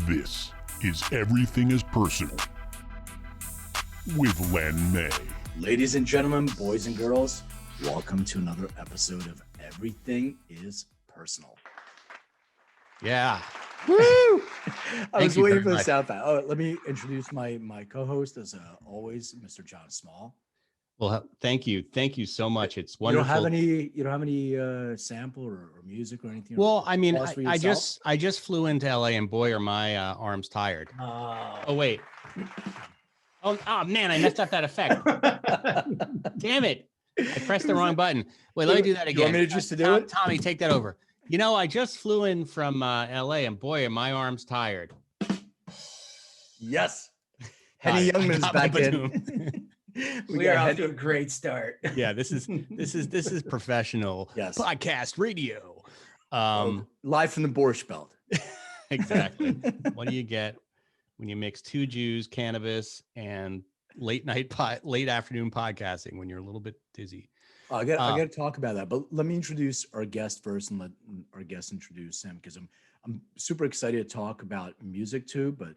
This is Everything is Personal with Len and May. Ladies and gentlemen, boys and girls, welcome to another episode of Everything is Personal. Yeah. Woo! I was waiting for the sound effect. Oh, let me introduce my co-host, as always, Mr. John Small. Well, thank you. Thank you so much. It's wonderful. You don't have any sample or music or anything? Well, I mean, I just flew into LA and boy, are my arms tired. Oh, wait. Oh man, I messed up that effect. Damn it. I pressed the wrong button. Wait, let me do that again. You want me to just do it? Tommy, take that over. You know, I just flew in from LA and boy, are my arms tired. Yes. Henny Youngman's back in. We are off to a great start. Yeah, this is professional podcast radio. Live from the Borscht Belt. Exactly. What do you get when you mix two Jews, cannabis, and late afternoon podcasting when you're a little bit dizzy? I got to talk about that, but let me introduce our guest first, and let our guest introduce him, because I'm super excited to talk about music too. But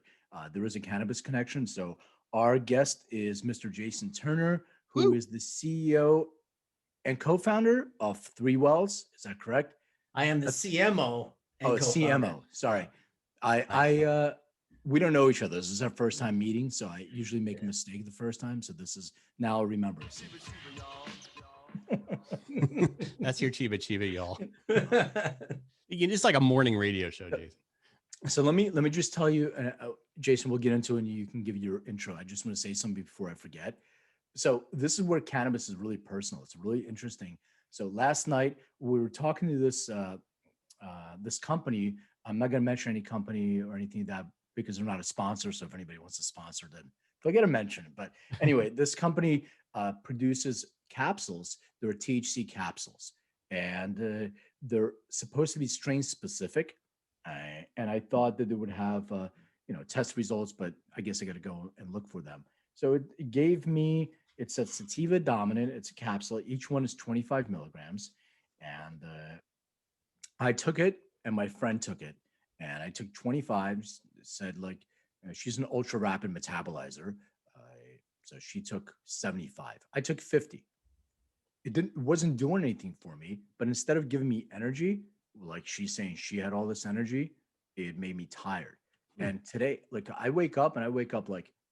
there is a cannabis connection. So our guest is Mr. Jason Turner, who is the CEO and co-founder of Three Wells. Is that correct? I am the CMO. CMO. Sorry, I we don't know each other. This is our first time meeting, so I usually make a mistake the first time. So this is now I'll remember. That's your Chiba, y'all. It's like a morning radio show, Jason. So let me just tell you, Jason, we'll get into it and you can give your intro. I just want to say something before I forget. So this is where cannabis is really personal. It's really interesting. So last night we were talking to this company. I'm not going to mention any company or anything like that because they're not a sponsor. So if anybody wants to sponsor, then they'll get a mention. But anyway, this company produces capsules. They're THC capsules, and they're supposed to be strain specific. And I thought that they would have, test results, but I guess I got to go and look for them. So it gave me, it's a sativa dominant. It's a capsule. Each one is 25 milligrams. And I took it and my friend took it. And I took 25, said she's an ultra rapid metabolizer. So she took 75. I took 50. It wasn't doing anything for me, but instead of giving me energy, like she's saying she had all this energy, it made me tired. And today, I wake up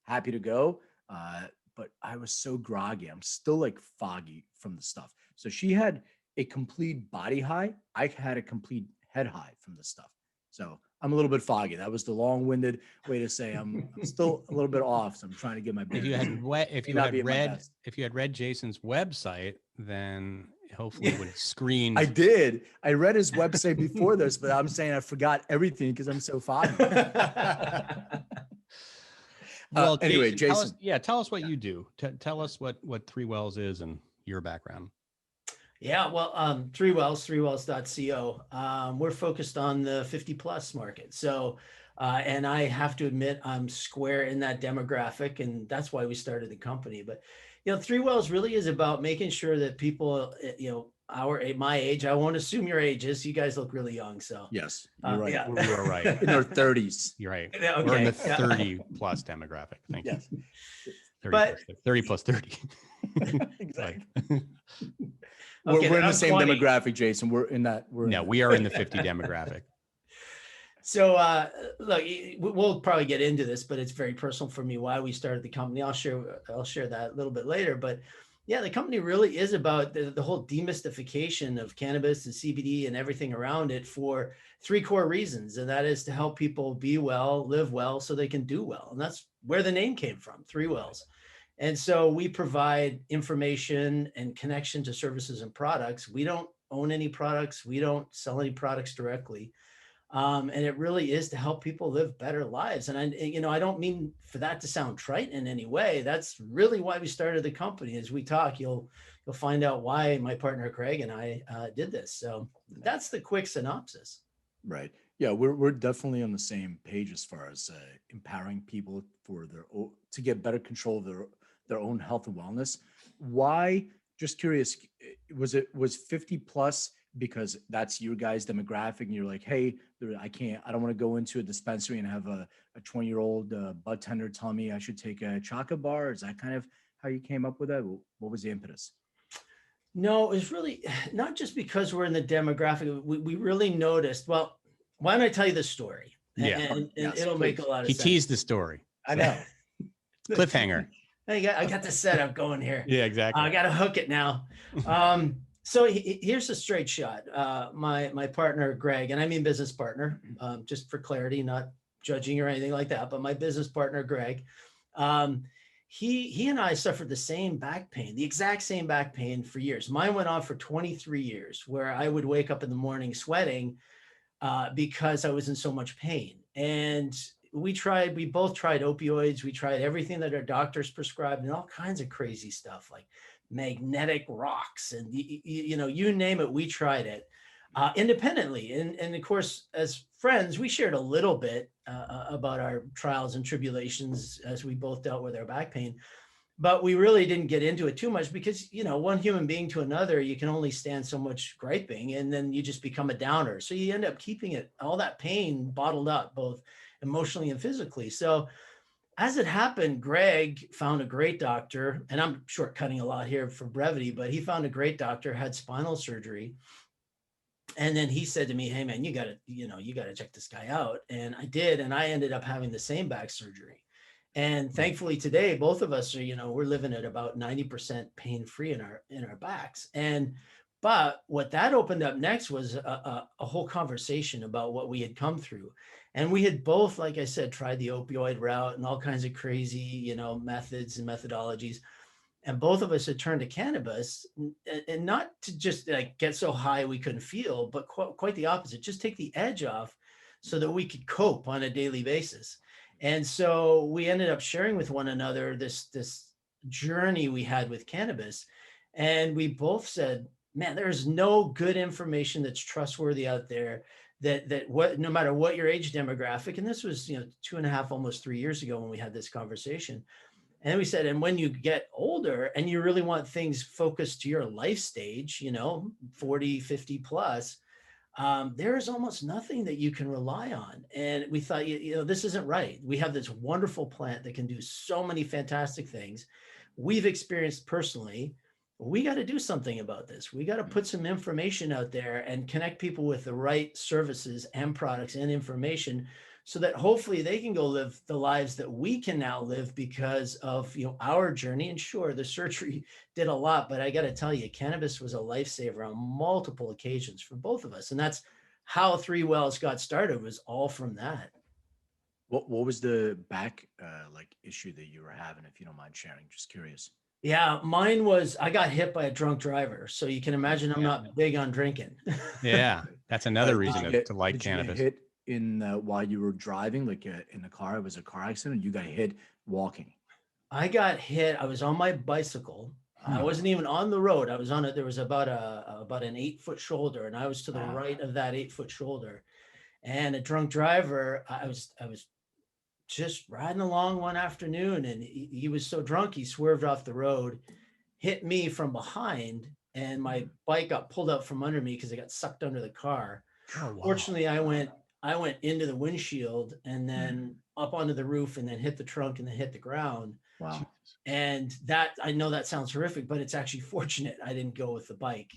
happy to go, but I was so groggy. I'm still foggy from the stuff. So she had a complete body high. I had a complete head high from the stuff. So I'm a little bit foggy. That was the long-winded way to say I'm still a little bit off. So I'm trying to get my. If you had read Jason's website, then hopefully it would screen. I did. I read his website before this, but I'm saying I forgot everything because I'm so foggy. Well, anyway, Jason. Tell us what you do. Tell us what Three Wells is and your background. Yeah, well, Three Wells, threewells.co. We're focused on the 50 plus market. So, and I have to admit, I'm square in that demographic, and that's why we started the company. But, Three Wells really is about making sure that people, my age, I won't assume your ages. You guys look really young. So yes, you're right. Yeah. We're right. In our 30s. You're right. Okay. We're in the 30 plus demographic. Thank you. Yes. 30 plus 30. Exactly. Okay, we're in the same 20. demographic, Jason. We are in the 50 demographic. So look, we'll probably get into this, but it's very personal for me why we started the company. I'll share that a little bit later. But yeah, the company really is about the whole demystification of cannabis and CBD and everything around it for three core reasons. And that is to help people be well, live well, so they can do well. And that's where the name came from, Three Wells. And so we provide information and connection to services and products. We don't own any products. We don't sell any products directly. And it really is to help people live better lives. And I don't mean for that to sound trite in any way. That's really why we started the company. As we talk, you'll find out why my partner Craig and I did this. So that's the quick synopsis. Right. Yeah, we're definitely on the same page as far as empowering people to get better control of their own health and wellness. Why? Just curious. Was 50 plus because that's your guys' demographic, and you're like, hey, I don't want to go into a dispensary and have a 20-year-old bud tender tell me I should take a chocolate bar? Is that kind of how you came up with that? What was the impetus? No, it was really not just because we're in the demographic. We really noticed. Well, why don't I tell you the story? Yeah. And Yes, it'll make a lot of He sense. teased the story. I know. Cliffhanger. I got the setup going here. Yeah, exactly. I got to hook it now. So here's a straight shot. My partner, Greg, and I mean business partner, just for clarity, not judging or anything like that, but my business partner, Greg, he and I suffered the same back pain, the exact same back pain for years. Mine went on for 23 years, where I would wake up in the morning sweating because I was in so much pain. And we both tried opioids. We tried everything that our doctors prescribed and all kinds of crazy stuff like magnetic rocks and you name it, we tried it independently. And of course, as friends, we shared a little bit about our trials and tribulations as we both dealt with our back pain, but we really didn't get into it too much because, one human being to another, you can only stand so much griping and then you just become a downer. So you end up keeping all that pain bottled up, both emotionally and physically. So as it happened, Greg found a great doctor, and I'm shortcutting a lot here for brevity, but he found a great doctor, had spinal surgery. And then he said to me, hey man, you gotta check this guy out. And I did. And I ended up having the same back surgery. And thankfully today, both of us are, we're living at about 90% pain-free in our backs. But what that opened up next was a whole conversation about what we had come through. And we had both, like I said, tried the opioid route and all kinds of crazy, methods and methodologies. And both of us had turned to cannabis, and not to just like get so high we couldn't feel, but quite the opposite, just take the edge off so that we could cope on a daily basis. And so we ended up sharing with one another this journey we had with cannabis. And we both said, man, there's no good information that's trustworthy out there no matter what your age demographic. And this was, 2.5, almost 3 years ago when we had this conversation. And we said, and when you get older and you really want things focused to your life stage, 40, 50 plus, there is almost nothing that you can rely on. And we thought, this isn't right. We have this wonderful plant that can do so many fantastic things. We've experienced personally. We got to do something about this. We got to put some information out there and connect people with the right services and products and information so that hopefully they can go live the lives that we can now live because of our journey. And sure, the surgery did a lot, but I got to tell you, cannabis was a lifesaver on multiple occasions for both of us. And that's how Three Wells got started, was all from that. What was the back issue that you were having, if you don't mind sharing? Just curious. Yeah, mine was, I got hit by a drunk driver. So you can imagine I'm not big on drinking. Yeah, that's another reason to like cannabis. You get hit while you were driving, like in the car? It was a car accident. You got hit walking. I got hit. I was on my bicycle. I wasn't even on the road. I was on it. There was about an 8-foot shoulder, and I was to the right of that 8-foot shoulder. And a drunk driver, I was just riding along one afternoon, and he was so drunk he swerved off the road, hit me from behind, and my bike got pulled out from under me because it got sucked under the car. Oh, wow. Fortunately, I went into the windshield and then up onto the roof and then hit the trunk and then hit the ground. Wow. And that, I know that sounds horrific, but it's actually fortunate I didn't go with the bike.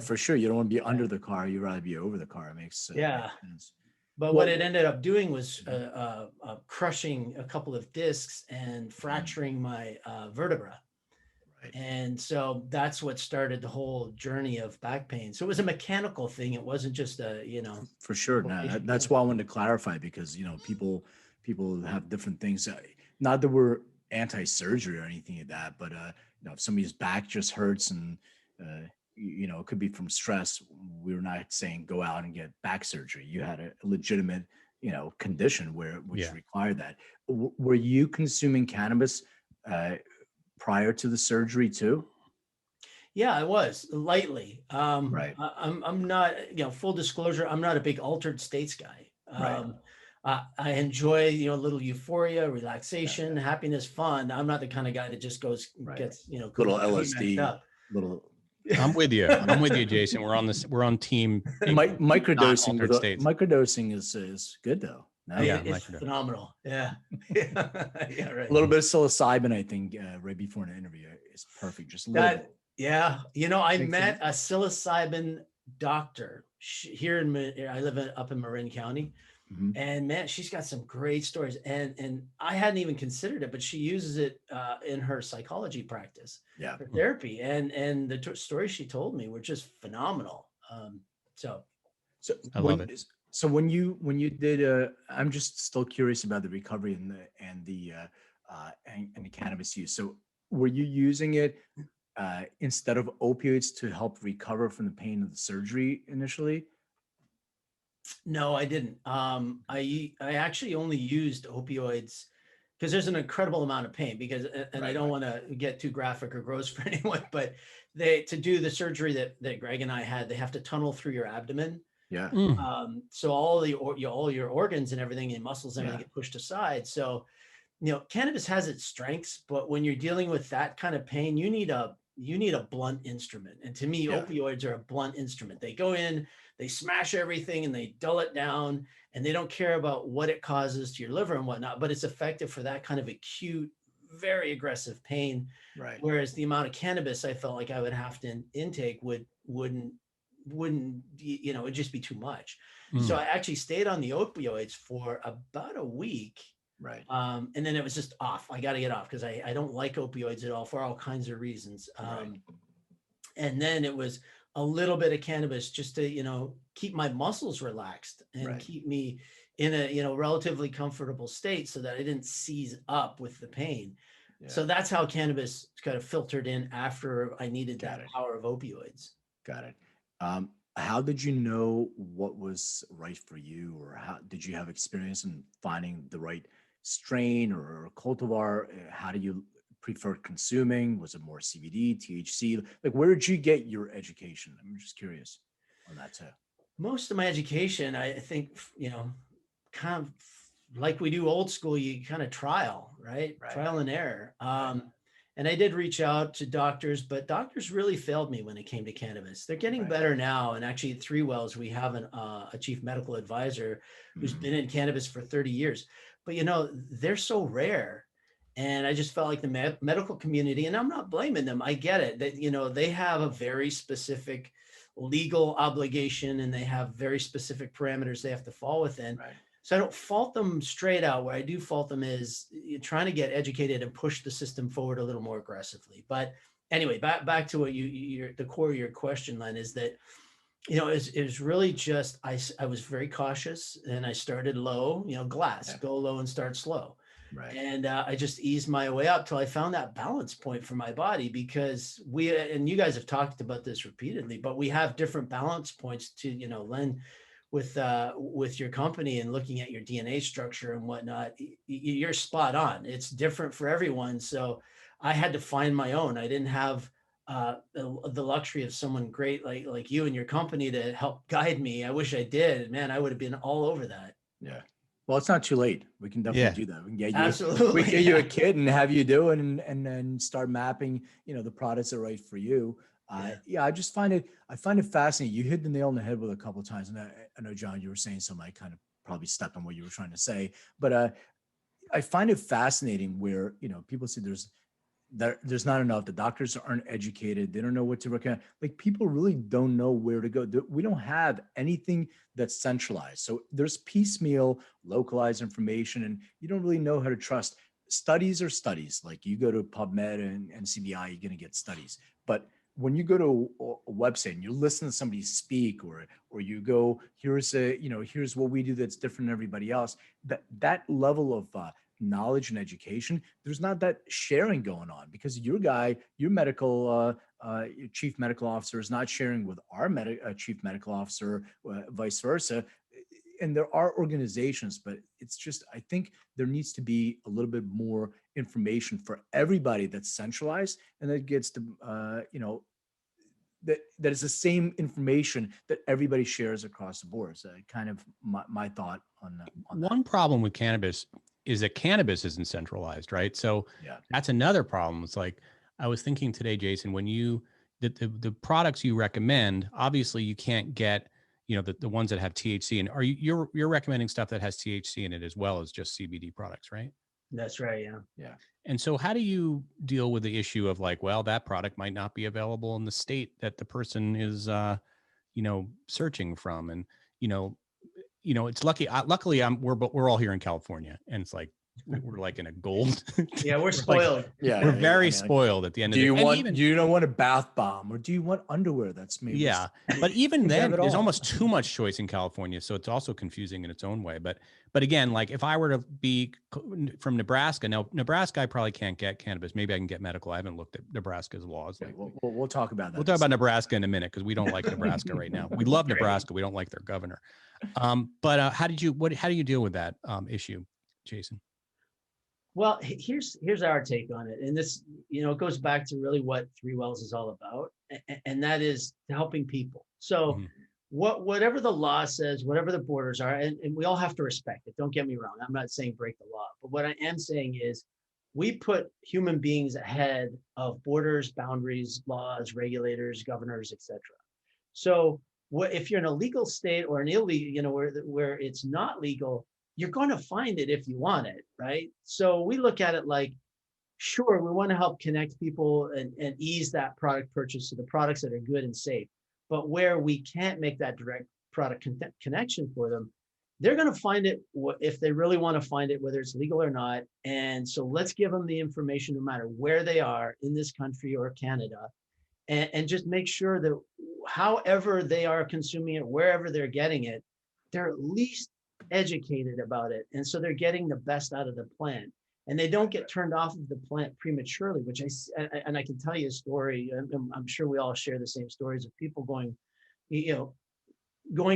For sure. You don't want to be under the car. You'd rather be over the car. It makes sense. But what it ended up doing was crushing a couple of discs and fracturing my vertebra. Right. And so that's what started the whole journey of back pain. So it was a mechanical thing. It wasn't just For sure. No, that's why I wanted to clarify, because, people have different things. Not that we're anti-surgery or anything like that, but, if somebody's back just hurts and, it could be from stress. We're not saying go out and get back surgery. You had a legitimate, condition which required that. Were you consuming cannabis prior to the surgery too? Yeah, I was lightly. Right. I'm not, full disclosure, I'm not a big altered states guy. I enjoy, a little euphoria, relaxation, happiness, fun. I'm not the kind of guy that just goes, gets, little LSD, little. I'm with you. I'm with you, Jason. We're on this. We're on team. Microdosing. altered states. Microdosing is good though. No? Yeah, It's phenomenal. Yeah. Yeah, right. A little bit of psilocybin, I think, right before an interview is perfect. Just a little bit. Yeah. You know, I Makes met a psilocybin doctor here I live up in Marin County. Mhm. And man, she's got some great stories. And I hadn't even considered it, but she uses it in her psychology practice, Yeah. her therapy. And the stories she told me were just phenomenal. So I love it. So when you did, I'm just still curious about the recovery and the cannabis use. So were you using it instead of opioids to help recover from the pain of the surgery initially? no, I didn't. I actually only used opioids because there's an incredible amount of pain and I don't want to get too graphic or gross for anyone, but to do the surgery that Greg and I had, they have to tunnel through your abdomen. Yeah. So all your organs and everything and muscles and everything get pushed aside. So, you know, cannabis has its strengths, but when you're dealing with that kind of pain, you need a blunt instrument. And to me, opioids are a blunt instrument. They go in, they smash everything and they dull it down, and they don't care about what it causes to your liver and whatnot, but it's effective for that kind of acute, very aggressive pain. Right. Whereas the amount of cannabis I felt like I would have to intake wouldn't, you know, it'd just be too much. So I actually stayed on the opioids for about a week. Right. And then it was just off. I got to get off because I don't like opioids at all for all kinds of reasons. And then it was a little bit of cannabis just to, you know, keep my muscles relaxed and keep me in a, you know, relatively comfortable state so that I didn't seize up with the pain. Yeah. So that's how cannabis kind of filtered in after I needed that power of opioids. Got it. How did you know what was right for you, or how did you have experience in finding the right strain or cultivar? How do you prefer consuming? Was it more CBD, THC? Like, where did you get your education? I'm just curious on that too. Most of my education, I think, you know, kind of like we do old school, you kind of trial, right? Trial and error. And I did reach out to doctors, but doctors really failed me when it came to cannabis. They're getting better now. And actually at Three Wells, we have a chief medical advisor who's been in cannabis for 30 years. But, you know, they're so rare. And I just felt like the medical community, and I'm not blaming them, I get it, that, you know, they have a very specific legal obligation and they have very specific parameters they have to fall within. So I don't fault them straight out. Where I do fault them is trying to get educated and push the system forward a little more aggressively. But anyway, back to what the core of your question, Len, is that, you know, it was really just, I was very cautious and I started low, you know, go low and start slow. And I just eased my way up till I found that balance point for my body, because and you guys have talked about this repeatedly, but we have different balance points to, you know, Len, with your company and looking at your DNA structure and whatnot, you're spot on. It's different for everyone. So I had to find my own. I didn't have the luxury of someone great like you and your company to help guide me. I wish I did. Man, I would have been all over that. Yeah. Well, it's not too late. We can definitely do that. We can get you, absolutely. We can get you a kit and have you do it and then start mapping, you know, the products that are right for you. I just find it fascinating. You hit the nail on the head with a couple of times. And I know, John, you were saying something, I kind of probably stepped on what you were trying to say, but I find it fascinating where, you know, people say there's not enough. The doctors aren't educated. They don't know what to recommend. Like, people really don't know where to go. We don't have anything that's centralized. So there's piecemeal, localized information, and you don't really know how to trust. Studies are studies. Like, you go to PubMed and CBI, you're going to get studies. But when you go to a website and you listen to somebody speak, or you go, here's what we do that's different than everybody else, that level of knowledge and education, there's not that sharing going on, because your medical your chief medical officer is not sharing with our chief medical officer, vice versa. And there are organizations, but it's just, I think there needs to be a little bit more information for everybody that's centralized, and that gets to, that is the same information that everybody shares across the board. So kind of my thought on that. One problem with cannabis is that cannabis isn't centralized, right? So that's another problem. It's like, I was thinking today, Jason, when you the products you recommend, obviously you can't get, the ones that have THC. And you're recommending stuff that has THC in it as well as just CBD products, right? That's right. Yeah. Yeah. And so how do you deal with the issue of like, well, that product might not be available in the state that the person is, searching from? And, it's luckily we're all here in California, and it's like, we're like in a gold. Yeah, we're like, spoiled. we're very spoiled at the end of the day. Do you don't want a bath bomb, or do you want underwear that's maybe? Yeah, but even then, there's all. almost too much choice in California, so it's also confusing in its own way. But again, like if I were to be from Nebraska, now Nebraska, I probably can't get cannabis. Maybe I can get medical. I haven't looked at Nebraska's laws. Okay, we'll talk about that. We'll talk about Nebraska in a minute because we don't like Nebraska right now. We love Nebraska. We don't like their governor. But how do you deal with that issue, Jason? Well, here's our take on it. And this, it goes back to really what Three Wells is all about. And that is helping people. So whatever the law says, whatever the borders are, and we all have to respect it. Don't get me wrong. I'm not saying break the law. But what I am saying is we put human beings ahead of borders, boundaries, laws, regulators, governors, etc. So if you're in a legal state or an illegal, where it's not legal, you're going to find it if you want it, right? So we look at it like, sure, we want to help connect people and ease that product purchase to the products that are good and safe. But where we can't make that direct product connection for them, they're going to find it if they really want to find it, whether it's legal or not. And so let's give them the information no matter where they are in this country or Canada, and just make sure that however they are consuming it, wherever they're getting it, they're at least educated about it, and so they're getting the best out of the plant, and they don't get turned off of the plant prematurely. Which I can tell you a story. I'm sure we all share the same stories of people going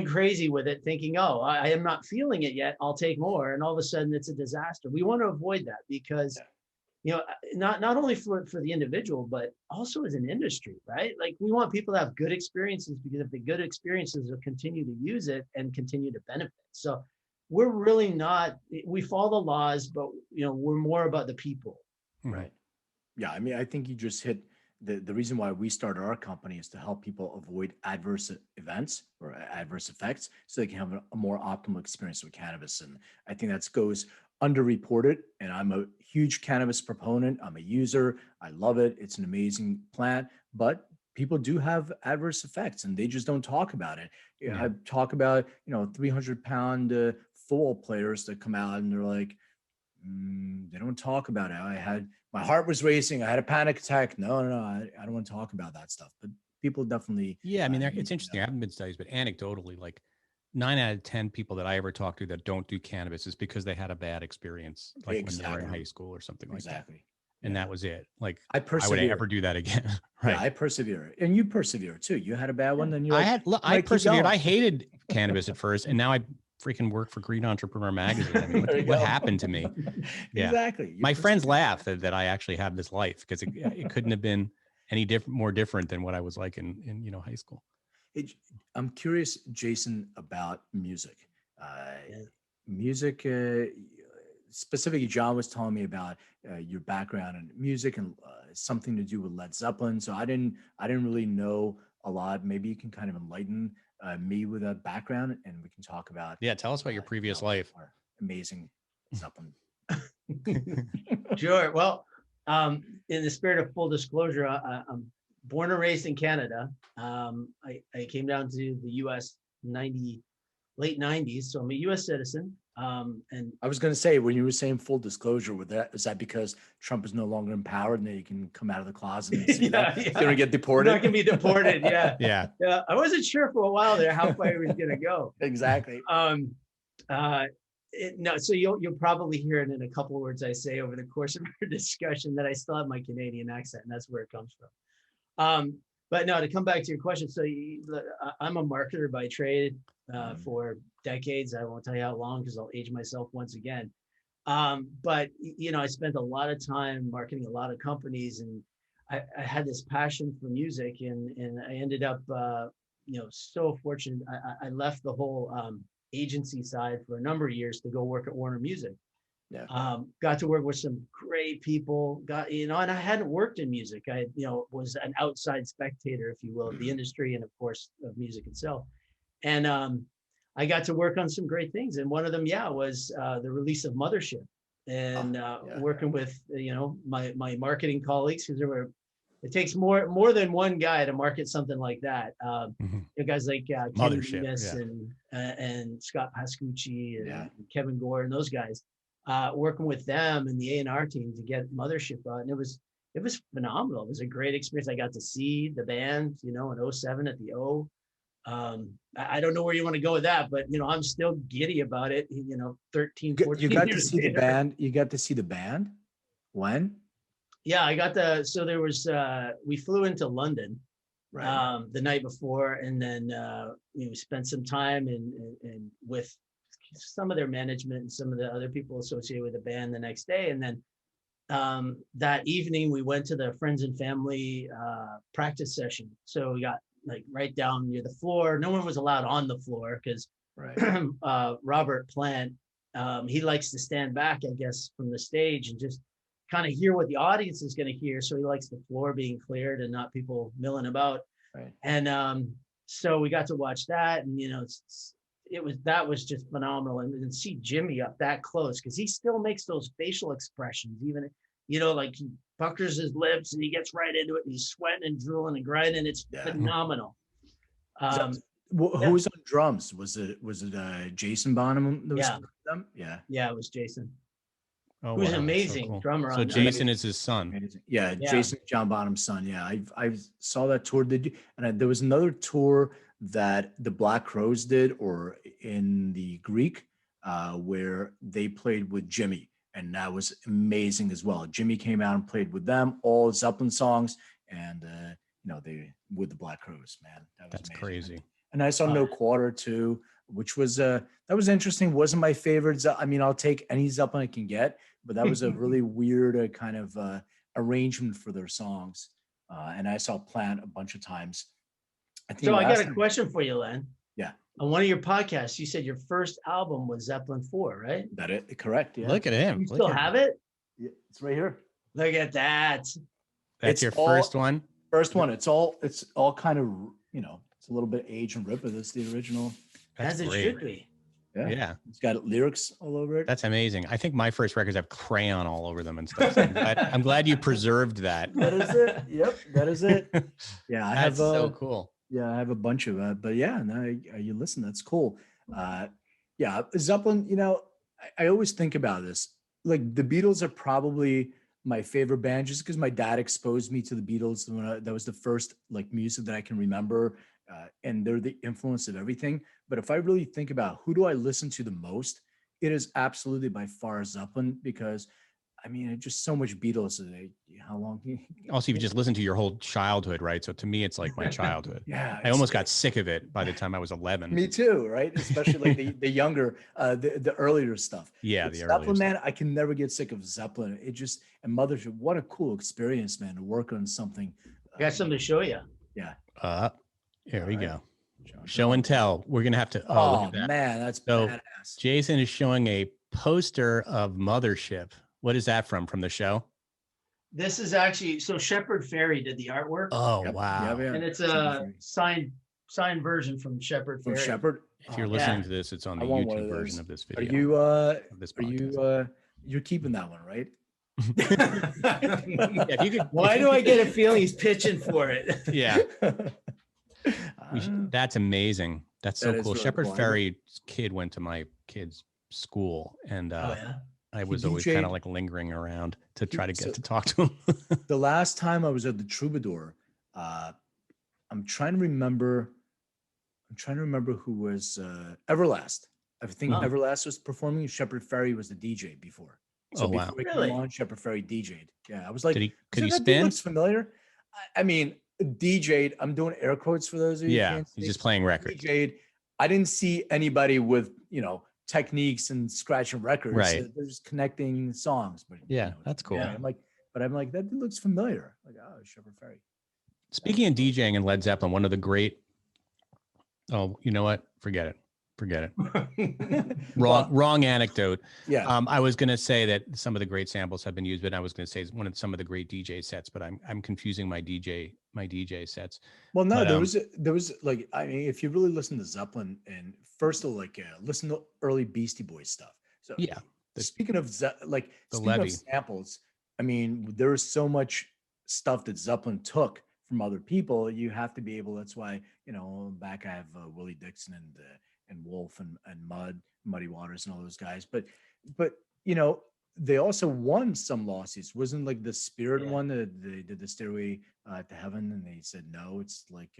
crazy with it, thinking, "Oh, I am not feeling it yet. I'll take more," and all of a sudden it's a disaster. We want to avoid that because, not only for the individual, but also as an industry, right? Like we want people to have good experiences, because if the good experiences will continue to use it and continue to benefit. So we're really not, we follow the laws, but we're more about the people. Right. Yeah. I mean, I think you just hit the reason why we started our company is to help people avoid adverse events or adverse effects so they can have a more optimal experience with cannabis. And I think that goes underreported. And I'm a huge cannabis proponent. I'm a user. I love it. It's an amazing plant, but people do have adverse effects and they just don't talk about it. I talk about, 300-pound football players that come out and they're like, they don't talk about it. My heart was racing. I had a panic attack. No, I don't want to talk about that stuff. But people definitely. Yeah. I mean, it's interesting. I haven't been studies, but anecdotally, like 9 out of 10 people that I ever talk to that don't do cannabis is because they had a bad experience, like when they were in high school or something like that. And that was it. Like I would ever do that again. Right. Yeah, I persevere, and you persevere too. You had a bad one, then I persevered. I hated cannabis at first, and now I freaking work for Green Entrepreneur Magazine. I mean, what happened to me? Yeah. Exactly. My friends laugh that I actually have this life because it couldn't have been any more different than what I was like in high school. I'm curious, Jason, about music. Music, specifically, John was telling me about your background in music and something to do with Led Zeppelin. So I didn't really know a lot. Maybe you can kind of enlighten me with a background, and we can talk about. Yeah, tell us about your previous life. Amazing Zeppelin. Sure. Well, in the spirit of full disclosure, I'm born and raised in Canada. I came down to the U.S. late 90s, so I'm a U.S. citizen. And I was going to say, when you were saying full disclosure, is that because Trump is no longer in power and then you can come out of the closet and say that? You're going to get deported? You're not going to be deported. Yeah. Yeah. I wasn't sure for a while there how far he was going to go. Exactly. No, so you'll probably hear it in a couple of words I say over the course of our discussion that I still have my Canadian accent, and that's where it comes from. But no, to come back to your question, so I'm a marketer by trade for decades. I won't tell you how long because I'll age myself once again. But I spent a lot of time marketing a lot of companies, and I had this passion for music, and I ended up, so fortunate. I left the whole agency side for a number of years to go work at Warner Music. Got to work with some great people, and I hadn't worked in music. I, was an outside spectator, if you will, of the industry and of course of music itself. And I got to work on some great things. And one of them, was the release of Mothership, and working with, my marketing colleagues, because it takes more than one guy to market something like that. Guys like Kenny and Scott Pascucci and Kevin Gore and those guys, working with them and the A&R team to get Mothership out. And it was phenomenal. It was a great experience. I got to see the band, in 07 at the O. I don't know where you want to go with that, but I'm still giddy about it. 13, 14 You got years to see later. the band. You got to see the band. When? Yeah, I got so there was, we flew into London, the night before, and then, we spent some time and with some of their management and some of the other people associated with the band the next day. And then, that evening we went to the friends and family, practice session. So we got like right down near the floor. No one was allowed on the floor because Robert Plant, he likes to stand back, I guess, from the stage and just kind of hear what the audience is going to hear. So he likes the floor being cleared and not people milling about. Right. And so we got to watch that, and that was just phenomenal. And see Jimmy up that close, because he still makes those facial expressions, even like he puckers his lips and he gets right into it and he's sweating and drooling and grinding. It's phenomenal. Who was on drums? Was it Jason Bonham that was with them? Yeah, it was Jason. Oh, who's wow. an amazing Cool. drummer. So Jason is his son. Amazing. Yeah, Jason, John Bonham's son. Yeah, I saw that tour. There was another tour that the Black Crowes did, or in the Greek, where they played with Jimmy, and that was amazing as well. Jimmy came out and played with them, all Zeppelin songs, and they with the Black Crowes. Man, that's amazing. Crazy. And I saw No Quarter too, which was that was interesting. Wasn't my favorite. I mean, I'll take any Zeppelin I can get, but that was a really weird kind of arrangement for their songs. And I saw Plant a bunch of times. I got a question for you, Len. Yeah. On one of your podcasts, you said your first album was Zeppelin 4, right? That it correct? Yeah. Look at him. You still have it? Yeah, it's right here. Look at that. That's your first one. First one. It's all kind of it's a little bit aged and ripped, but it's the original. As it should be. Yeah. It's got lyrics all over it. That's amazing. I think my first records have crayon all over them and stuff. So I'm glad you preserved that. That is it. Yep, that is it. Yeah, I have so cool. Yeah, I have a bunch of but yeah, no, you listen, that's cool. Yeah, Zeppelin, I always think about this. Like the Beatles are probably my favorite band just because my dad exposed me to the Beatles that was the first like music that I can remember. And they're the influence of everything. But if I really think about who do I listen to the most, it is absolutely by far Zeppelin, because I mean, it's just so much Beatles. How long? Also, you just listen to your whole childhood, right? So to me, it's like my childhood. Yeah. I almost got sick of it by the time I was 11. Me too, right? Especially like the younger, the earlier stuff. Yeah, but the Zeppelin, earlier man, I can never get sick of Zeppelin. And Mothership, what a cool experience, man, to work on something. I got something to show you. Yeah. Here we go. Show and tell. We're gonna have to. Oh man, that's so badass. Jason is showing a poster of Mothership. What is that from the show? This is actually Shepard Fairey did the artwork. Oh wow! Yeah. And it's a signed version from Shepard Fairey. From Shepard. If you're listening to this, it's on the YouTube version of this video. You're keeping that one, right? If you could, why do I get a feeling he's pitching for it? Yeah. That's amazing. That's so cool. Really Shepard cool. Fairey's kid went to my kid's school, and I was always kind of like lingering around to try to get to talk to him. The last time I was at the Troubadour, I'm trying to remember who was Everlast. I think Everlast was performing. Shepard Fairey was the DJ before. So before we came on, Shepard Fairey DJ'd. Yeah, I was like, could he spin? Looks familiar. I mean, DJ'd. I'm doing air quotes for those of you. Yeah, he's just playing records. DJ'd. I didn't see anybody with techniques and scratching records. Right. They're just connecting songs. But that's cool. Yeah, I'm like that looks familiar. Like, oh, Shepard Fairey. Speaking of DJing and Led Zeppelin, one of the great. Oh, you know what? Forget it. Forget it. Wrong anecdote. Yeah. I was going to say that some of the great samples have been used, but I was going to say some of the great DJ sets, but I'm confusing my DJ sets. Well, no, But, there was like, I mean, if you really listen to Zeppelin and first of all, like listen to early Beastie Boys stuff. So yeah, speaking of speaking Levy. of samples, I mean, there is so much stuff that Zeppelin took from other people. You have to be able. That's why, you know, back I have Willie Dixon and Wolf and Muddy Waters and all those guys. But you know, they also won some lawsuits. Wasn't like the Spirit one that they did the Stairway to Heaven, and they said no, it's like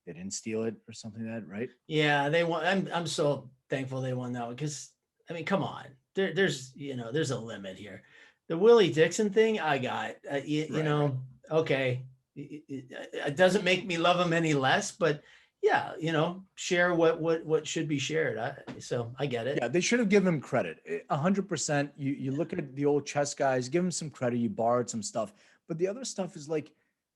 they didn't steal it or something like that, right? Yeah, they won. I'm so thankful they won that one because I mean, come on, there's a limit here. The Willie Dixon thing, I got you know, okay, it doesn't make me love him any less, but yeah, you know, share what should be shared. So I get it. Yeah, they should have given him credit. 100%. You look at the old chess guys, give him some credit. You borrowed some stuff, but the other stuff is like,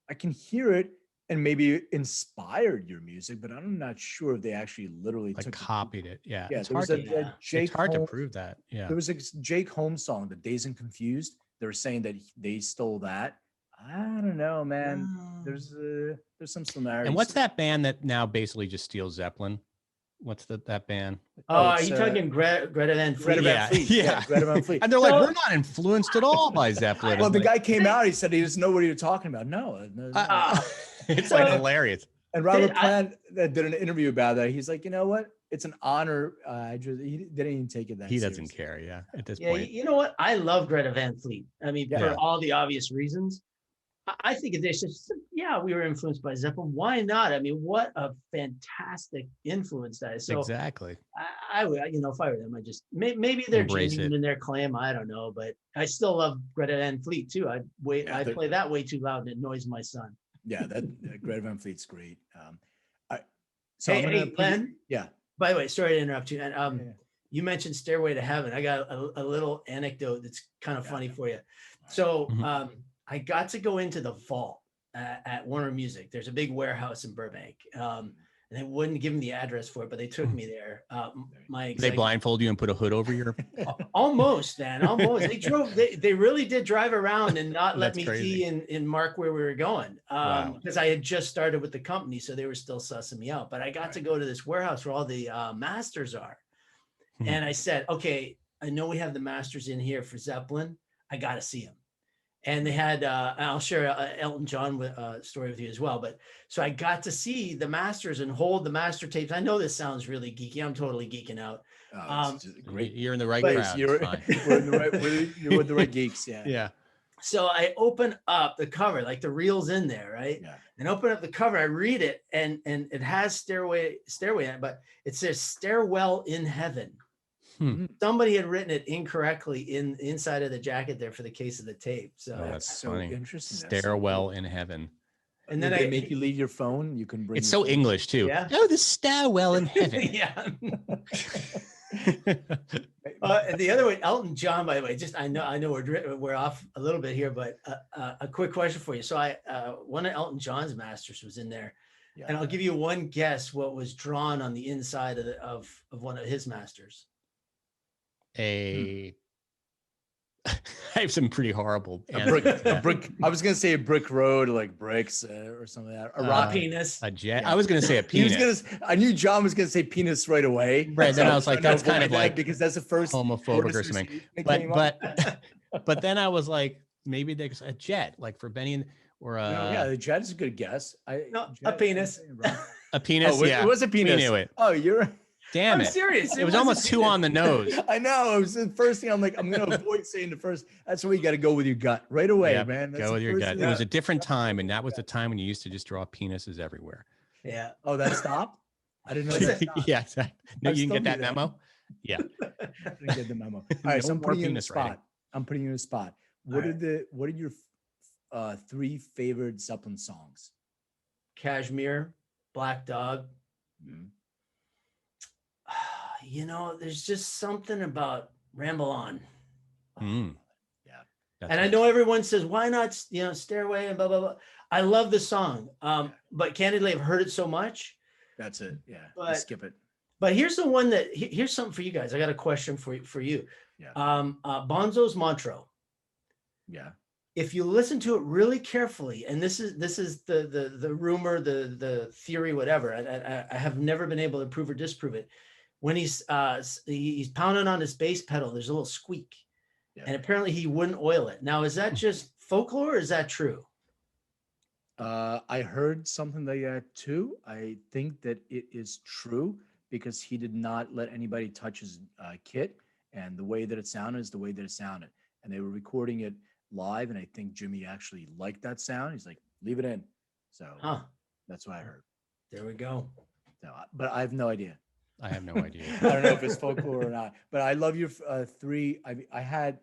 I can hear it and maybe inspired your music, but I'm not sure if they actually literally like copied it. Yeah, Yeah, it's hard to prove that. Yeah, there was a Jake Holmes song, "The Dazed and Confused." They were saying that they stole that. I don't know, man. There's some similarities. And what's that band that now basically just steals Zeppelin? What's that band? Oh, are you talking Greta Van Fleet? Yeah, Greta Van Fleet. And they're like, we're not influenced at all by Zeppelin. Well, the guy came out. He said he doesn't know what you're talking about. No. It's like hilarious. And Robert Plant did an interview about that. He's like, you know what? It's an honor. He didn't even take it that. He doesn't care. Yeah, at this point. You know what? I love Greta Van Fleet. I mean, for all the obvious reasons. I think it's just, we were influenced by Zeppelin. Why not? I mean, what a fantastic influence that is. So exactly. I would, if I were them, I just maybe they're genuine in their claim. I don't know, but I still love Greta Van Fleet too. I play that way too loud and it annoys my son. Yeah, that Greta Van Fleet's great. Hey, Len. Yeah. By the way, sorry to interrupt you. And you mentioned Stairway to Heaven. I got a little anecdote that's kind of funny for you. So I got to go into the vault at Warner Music. There's a big warehouse in Burbank. And they wouldn't give me the address for it, but they took me there. They blindfold you and put a hood over your. Almost, man, almost. They really did drive around and not let me see and mark where we were going. Because I had just started with the company, so they were still sussing me out. But I got to go to this warehouse where all the masters are. And I said, okay, I know we have the masters in here for Zeppelin. I got to see them. And they had, I'll share Elton Jon story with you as well. But so I got to see the masters and hold the master tapes. I know this sounds really geeky. I'm totally geeking out. Great. You're in the right crowd. You're with the right geeks. Yeah. Yeah. So I open up the cover, like the reel's in there, right? Yeah. And open up the cover. I read it, and it has stairway in it, but it says Stairwell in Heaven. Somebody had written it incorrectly inside of the jacket there for the case of the tape. So that's so funny. Interesting. Stairwell in Heaven. And then they make you leave your phone. You can bring. It's so English too. Yeah. Oh, the stairwell in heaven. Yeah. The other way, Elton Jon. By the way, I know we're off a little bit here, but a quick question for you. So one of Elton John's masters was in there, and I'll give you one guess what was drawn on the inside of one of his masters. I have some pretty horrible a brick. I was gonna say a brick road, like bricks or something like that. A rock penis. A jet. I was gonna say a penis. I knew John was gonna say penis right away. Right. Then I was like, that's kind of like because that's the first homophobic or something. But then I was like, maybe there's a jet, like for Benny or the jet is a good guess. A penis. A penis. Oh, yeah, it was a penis. We knew it. Oh, you're. Damn I'm serious. It was almost too on the nose. I know. It was the first thing. I'm like, I'm gonna avoid saying the first. That's why you got to go with your gut right away, man. Go with your gut. It was a different time, and that was the time when you used to just draw penises everywhere. Yeah. Oh, that stopped. I didn't know that stopped. Yeah. Exactly. No, you didn't get that memo. Yeah. I didn't get the memo. All right, so I'm putting you in the spot. I'm putting you in a spot. What are your 3 favorite Zeppelin songs? Kashmir, Black Dog. There's just something about Ramble On. Yeah. And I know everyone says, why not, Stairway and blah, blah, blah. I love the song. But candidly, I've heard it so much. That's it. Yeah. But skip it. But here's the one that here's something for you guys. I got a question for you. Yeah. Bonzo's Montreux. Yeah. If you listen to it really carefully, and this is the rumor, the theory, whatever. I have never been able to prove or disprove it. When he's pounding on his bass pedal, there's a little squeak, and apparently he wouldn't oil it. Now, is that just folklore, or is that true? I heard something like that too. I think that it is true because he did not let anybody touch his kit, and the way that it sounded is the way that it sounded. And they were recording it live, and I think Jimmy actually liked that sound. He's like, leave it in. So that's what I heard. There we go. So, but I have no idea. I have no idea. I don't know if it's folklore or not. But I love your three. I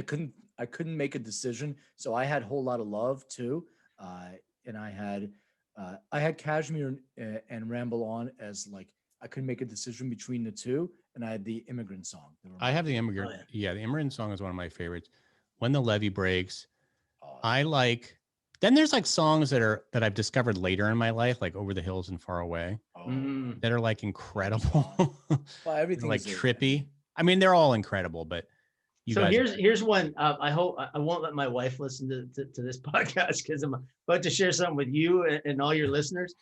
couldn't make a decision, so I had a whole lot of love too. And I had Cashmere and Ramble On as like I couldn't make a decision between the two, and I had the Immigrant Song. I have the Immigrant. Oh, yeah, the Immigrant Song is one of my favorites. When the Levee Breaks, I like. Then there's like songs that I've discovered later in my life, like Over the Hills and Far Away, that are like incredible. Well, everything like trippy. I mean, they're all incredible, but. So here's one. I hope I won't let my wife listen to this podcast because I'm about to share something with you and all your listeners.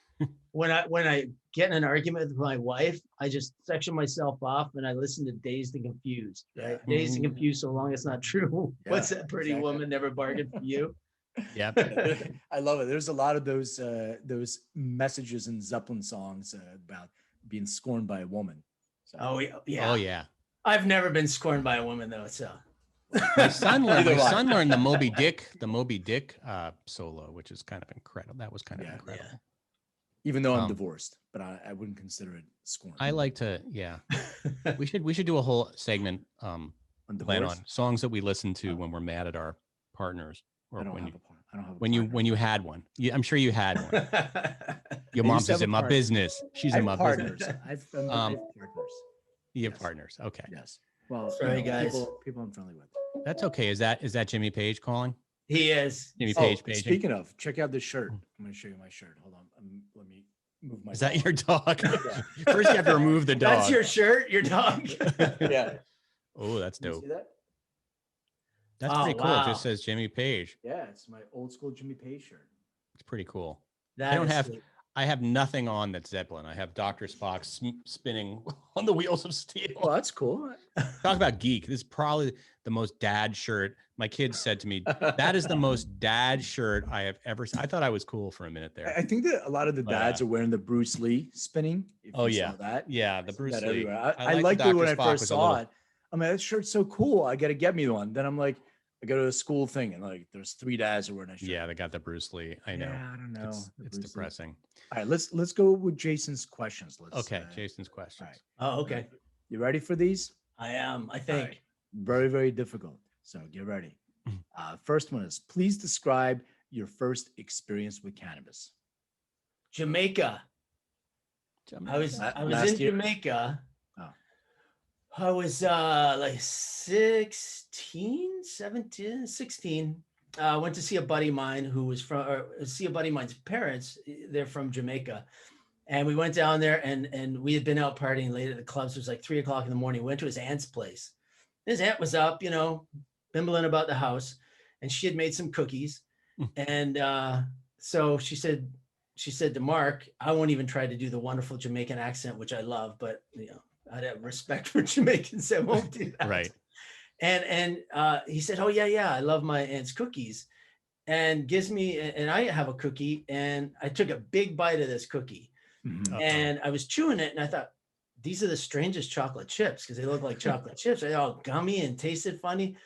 When I get in an argument with my wife, I just section myself off and I listen to Dazed and Confused. Right? Yeah. Dazed and Confused, so long it's not true. Yeah, what's that pretty woman never bargained for you? Yeah, I love it. There's a lot of those messages in Zeppelin songs about being scorned by a woman. So. Oh yeah. Oh yeah. I've never been scorned by a woman though, so. My son learned the Moby Dick solo, which is kind of incredible. That was kind of incredible. Yeah. Even though I'm divorced, but I wouldn't consider it scorn. I like to, we should do a whole segment on songs that we listen to when we're mad at our partners, or I don't have when you had one. I'm sure you had one. Your mom says in my business. She's in my business. I've partners. You have partners. Okay. Yes. Well, sorry, guys. People I'm friendly with. That's okay. Is that Jimmy Page calling? He is. Jimmy Page. Speaking of, check out this shirt. I'm going to show you my shirt. Hold on. Let me move my. Is that your dog? First, you have to remove the dog. That's your shirt. Your dog. Yeah. Oh, that's dope. You see that? That's pretty cool. Wow. It just says Jimmy Page. Yeah, it's my old school Jimmy Page shirt. It's pretty cool. I have nothing on that's Zeppelin. I have Dr. Spock spinning on the wheels of steel. Oh, that's cool. Talk about geek. This is probably the most dad shirt. My kids said to me, that is the most dad shirt I have ever seen. I thought I was cool for a minute there. I think that a lot of the dads are wearing the Bruce Lee spinning. Oh, yeah. Saw that. Yeah, the Bruce Lee. I liked it when I first saw it. I mean, that shirt's so cool. I got to get me one. Then I'm like, I go to a school thing and like there's 3 dads who are wearing that shirt. Yeah, they got the Bruce Lee. I know. Yeah, I don't know. It's depressing. All right, let's go with Jason's questions. Jason's questions. Right. Oh, okay. You ready for these? I am, I think. Right. Very, very difficult. So get ready. First one is, please describe your first experience with cannabis. Jamaica. I was in Jamaica. I was like 16, 17, 16. Went to see a buddy of mine who was see a buddy of mine's parents. They're from Jamaica. And we went down there and we had been out partying late at the clubs. It was like 3 o'clock in the morning. We went to his aunt's place. His aunt was up, bimbling about the house, and she had made some cookies. And so she said to Mark, I won't even try to do the wonderful Jamaican accent, which I love, but I'd have respect for Jamaicans. I won't do that. Right. And he said, oh yeah, I love my aunt's cookies, and gives me, and I have a cookie, and I took a big bite of this cookie, and I was chewing it, and I thought, these are the strangest chocolate chips because they look like chocolate chips. They're all gummy and tasted funny,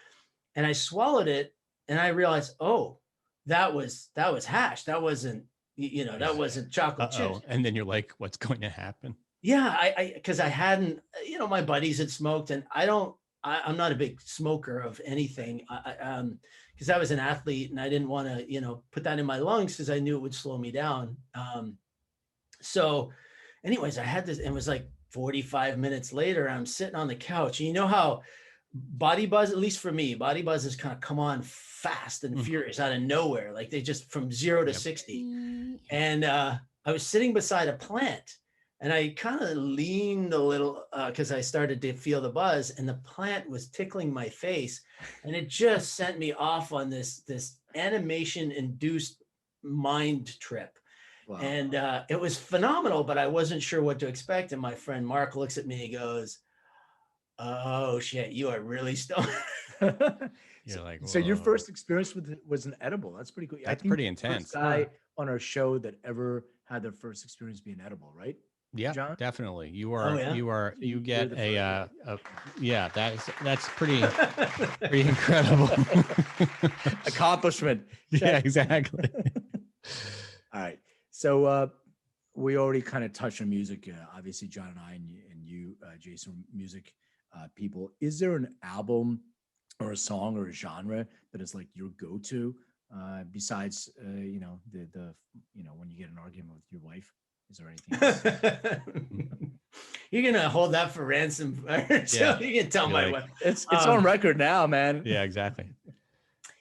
and I swallowed it, and I realized, oh, that was hash. That wasn't, that wasn't chocolate chips. And then you're like, what's going to happen? Yeah, because I hadn't, my buddies had smoked, and I'm not a big smoker of anything, because I was an athlete and I didn't want to, put that in my lungs because I knew it would slow me down. So anyways, I had this, and it was like 45 minutes later, I'm sitting on the couch. And you know how body buzz, at least for me, body buzz has kind of come on fast and furious out of nowhere. Like they just from 0 to 60. And I was sitting beside a plant And I kind of leaned a little because I started to feel the buzz, and the plant was tickling my face, and it just sent me off on this animation induced mind trip. Wow. And it was phenomenal, but I wasn't sure what to expect. And my friend Mark looks at me and he goes, "Oh shit, you are really stoned." You're like, so your first experience with it was an edible. That's pretty cool. That's pretty intense. First guy on our show that ever had their first experience being edible, right? Yeah, John? definitely. You get yeah, that's pretty incredible accomplishment. Yeah, exactly. All right. So we already kind of touched on music. Obviously, John and I and you Jason, music people. Is there an album or a song or a genre that is like your go-to besides you know the when you get an argument with your wife? Is there anything else? You're gonna hold that for ransom. So you can tell my wife. It's on record now, man. Yeah, exactly.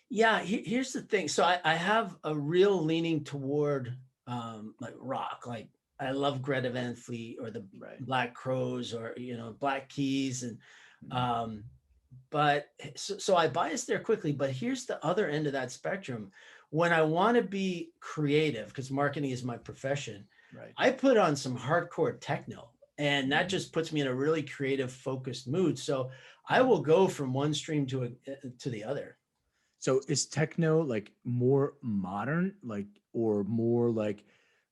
Yeah, here's the thing. So I have a real leaning toward like rock. Like I love Greta Van Fleet or the Black Crowes or Black Keys and but so I bias there quickly. But here's the other end of that spectrum. When I want to be creative, because marketing is my profession, I put on some hardcore techno, and that just puts me in a really creative, focused mood. So I will go from one stream to the other. So is techno like more modern, like, or more like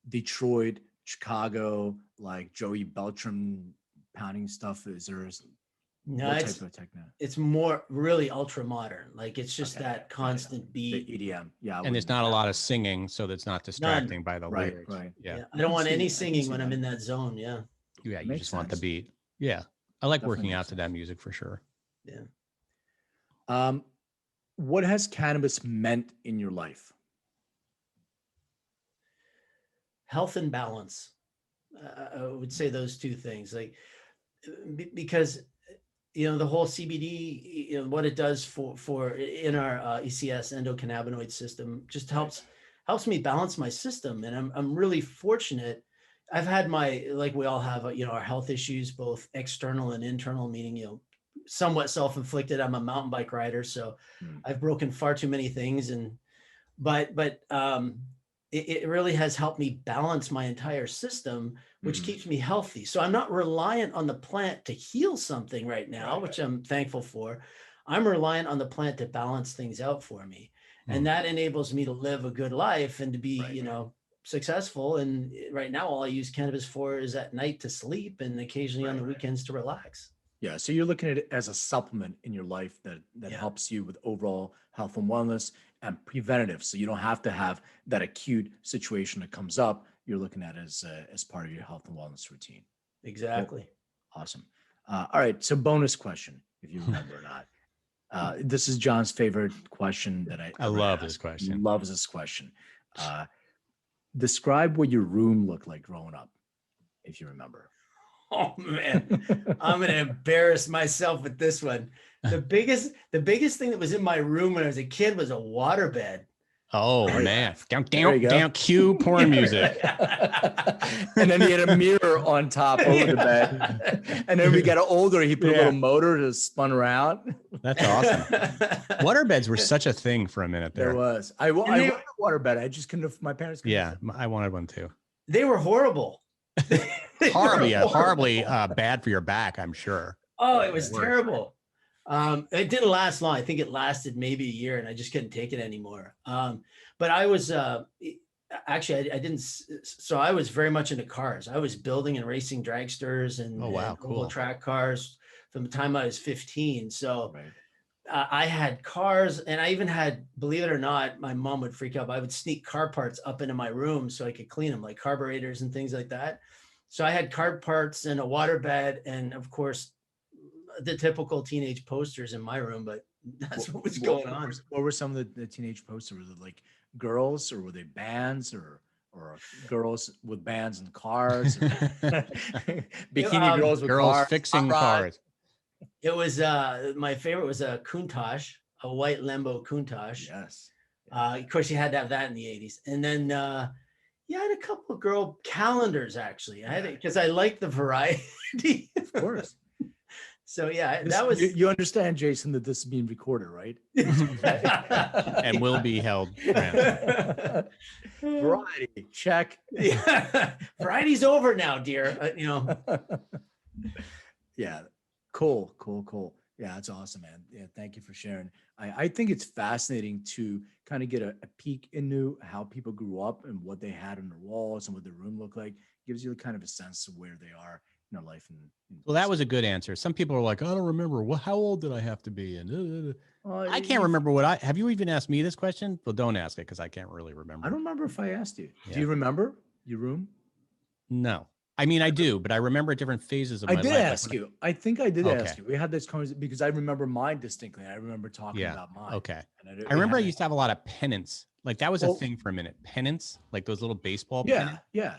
Detroit, Chicago, like Joey Beltram pounding stuff? Is there what type of techno? It's more really ultra modern. Like it's just that constant beat. The EDM. Yeah. And there's not a lot of singing, so that's not distracting by the lyrics. Right. Yeah. I don't want any singing when I'm in that zone. Yeah. Yeah. You just want the beat. Yeah. I like working out to that music for sure. Yeah. What has cannabis meant in your life? Health and balance. I would say those two things, like, because, the whole CBD, what it does for in our ECS endocannabinoid system just helps me balance my system. And I'm really fortunate. I've had like we all have, our health issues, both external and internal, meaning, somewhat self-inflicted. I'm a mountain bike rider, so I've broken far too many things. But it really has helped me balance my entire system, which keeps me healthy. So I'm not reliant on the plant to heal something right now, which I'm thankful for. I'm reliant on the plant to balance things out for me. And that enables me to live a good life and to be, successful. And right now, all I use cannabis for is at night to sleep and occasionally on the weekends to relax. Yeah. So you're looking at it as a supplement in your life that helps you with overall health and wellness and preventative. So you don't have to have that acute situation that comes up. You're looking at it as part of your health and wellness routine. Exactly. Awesome. All right. So bonus question, if you remember or not. This is John's favorite question that I love this question. He loves this question. Describe what your room looked like growing up, if you remember. Oh man, I'm gonna embarrass myself with this one. The biggest thing that was in my room when I was a kid was a waterbed. Oh man, down cue porn music. And then he had a mirror on top over the bed. And then we got older, he put a little motor to spun around. That's awesome. Waterbeds were such a thing for a minute there. There was. I wanted a waterbed. I just couldn't. My parents couldn't. Yeah, I wanted one too. They were horrible. horribly bad for your back, I'm sure. Oh, it was terrible. It didn't last long. I think it lasted maybe a year, and I just couldn't take it anymore. But I was actually I didn't. So I was very much into cars. I was building and racing dragsters and oval track cars from the time I was 15. So I had cars, and I even had, believe it or not, my mom would freak out. I would sneak car parts up into my room so I could clean them, like carburetors and things like that. So I had car parts and a waterbed, and of course, the typical teenage posters in my room. But that's what was going on. What were some of the teenage posters? Was it like girls, or were they bands, or girls with bands and cars? Bikini girls with girls cars, fixing cars. It was my favorite was a Countach, a white Lambo Countach. Yes. Of course, you had to have that in the 80s. And then Yeah, I had a couple of girl calendars actually. I had it because I liked the variety. Of course. So yeah, This- that was. you understand, Jason, that this is being recorded, right? And will be held. Yeah. Variety, check. Yeah. Variety's over now, dear. Yeah, cool. Yeah, that's awesome, man. Yeah, thank you for sharing. I think it's fascinating to kind of get a peek into how people grew up and what they had on their walls and what their room looked like. Gives you kind of a sense of where they are in their life. Well, that was a good answer. Some people are like, I don't remember. How old did I have to be? And I can't remember have you even asked me this question? Well, don't ask it because I can't really remember. I don't remember if I asked you. Yeah. Do you remember your room? No. I mean, I do, but I remember different phases of my life. I did ask you. I think I did ask Okay. you. We had this conversation because I remember mine distinctly. I remember talking about mine. Okay. And I remember I used to have a lot of pennants. Like that was a thing for a minute. Pennants, like those little baseball pennants. Yeah.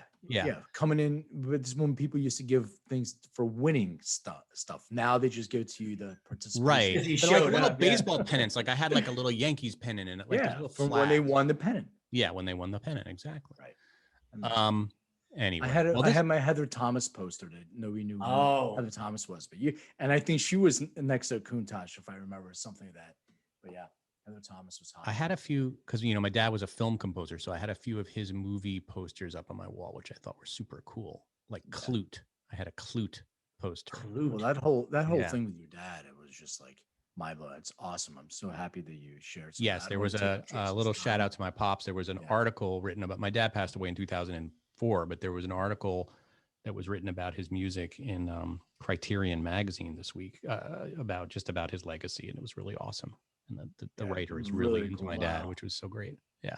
Coming in with this when people used to give things for winning stuff. Now they just give to you the participation. Right. He But like showed little up, baseball pennants. Like I had like a little Yankees pennant in it. Like those little from when they flags. won the pennant. Yeah, when they won the pennant, exactly. Right. Anyway, I had my Heather Thomas poster that nobody knew who Heather Thomas was, but and I think she was next to Countach, if I remember, something like that. But yeah, Heather Thomas was hot. I had a few because my dad was a film composer, so I had a few of his movie posters up on my wall, which I thought were super cool. Like Clute, I had a Clute poster. Well, that whole thing with your dad, it was just like my blood. It's awesome. I'm so happy that you shared. Yes, there was a little shout out to my pops. There was an article written about my dad passed away in 2004, but there was an article that was written about his music in Criterion magazine this week about his legacy, and it was really awesome. And the writer is really into cool. my dad, which was so great. Yeah.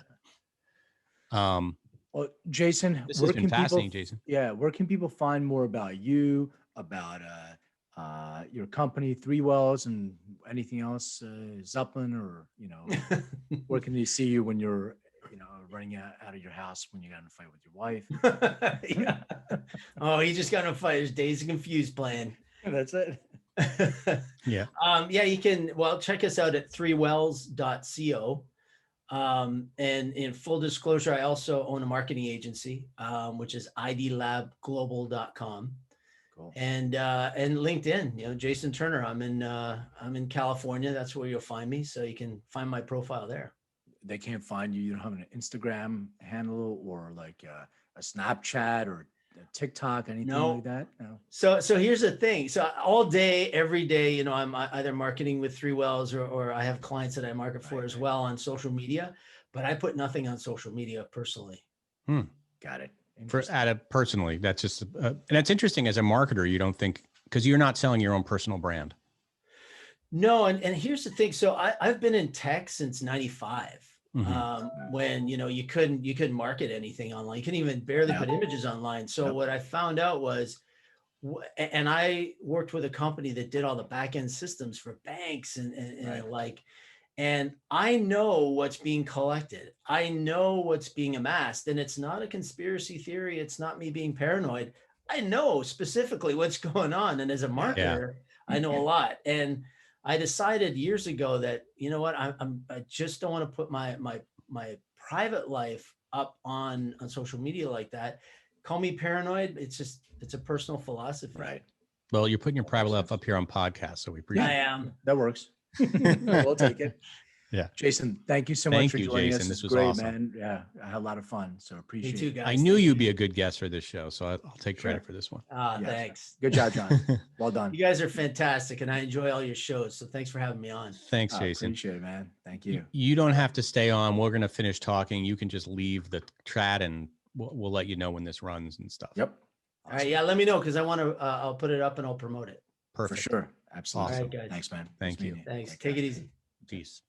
Well, Jason, this has been fascinating, Jason. Yeah, where can people find more about you, about your company, Three Wells, and anything else, Zeppelin, or where can they see you when you're running out of your house when you got in a fight with your wife? Yeah. Oh, he just got in a fight. His Days of Confused playing. That's it. Yeah. You can check us out at threewells.co. And in full disclosure, I also own a marketing agency, which is idlabglobal.com. Cool. And LinkedIn, Jason Turner. I'm in California. That's where you'll find me. So you can find my profile there. They can't find you. You don't have an Instagram handle or like a Snapchat or a TikTok, anything like that? No. So here's the thing. So all day, every day, I'm either marketing with Three Wells or I have clients that I market for as well on social media, but I put nothing on social media personally. Got it. Personally, that's just, and it's interesting as a marketer, you don't think, because you're not selling your own personal brand. No. And here's the thing. So I've been in tech since 95. When you couldn't market anything online, you couldn't even barely put images online. So what I found out was, and I worked with a company that did all the back end systems for banks and I know what's being collected. I know what's being amassed, and it's not a conspiracy theory. It's not me being paranoid. I know specifically what's going on, and as a marketer, I know a lot. And I decided years ago that, I just don't want to put my private life up on social media like that. Call me paranoid. It's a personal philosophy. Right. Well, you're putting your private life up here on podcasts, so we appreciate it. I am. That works. We'll take it. Yeah. Jason, thank you so much for joining us. This was great, awesome. Man. Yeah, I had a lot of fun. So appreciate Me too, it. guys. I knew you'd be a good guest for this show, so I'll take credit for this one. Thanks. Good job, John. Well done. You guys are fantastic, and I enjoy all your shows. So thanks for having me on. Thanks, Jason. Appreciate it, man. Thank you. You don't have to stay on. We're going to finish talking. You can just leave the chat, and we'll let you know when this runs and stuff. Yep. Awesome. All right. Yeah. Let me know, because I want to. I'll put it up and I'll promote it. Perfect. For sure. Absolutely. Awesome. All right, guys. Thanks, man. Thank you. Thanks. Take it easy. Peace.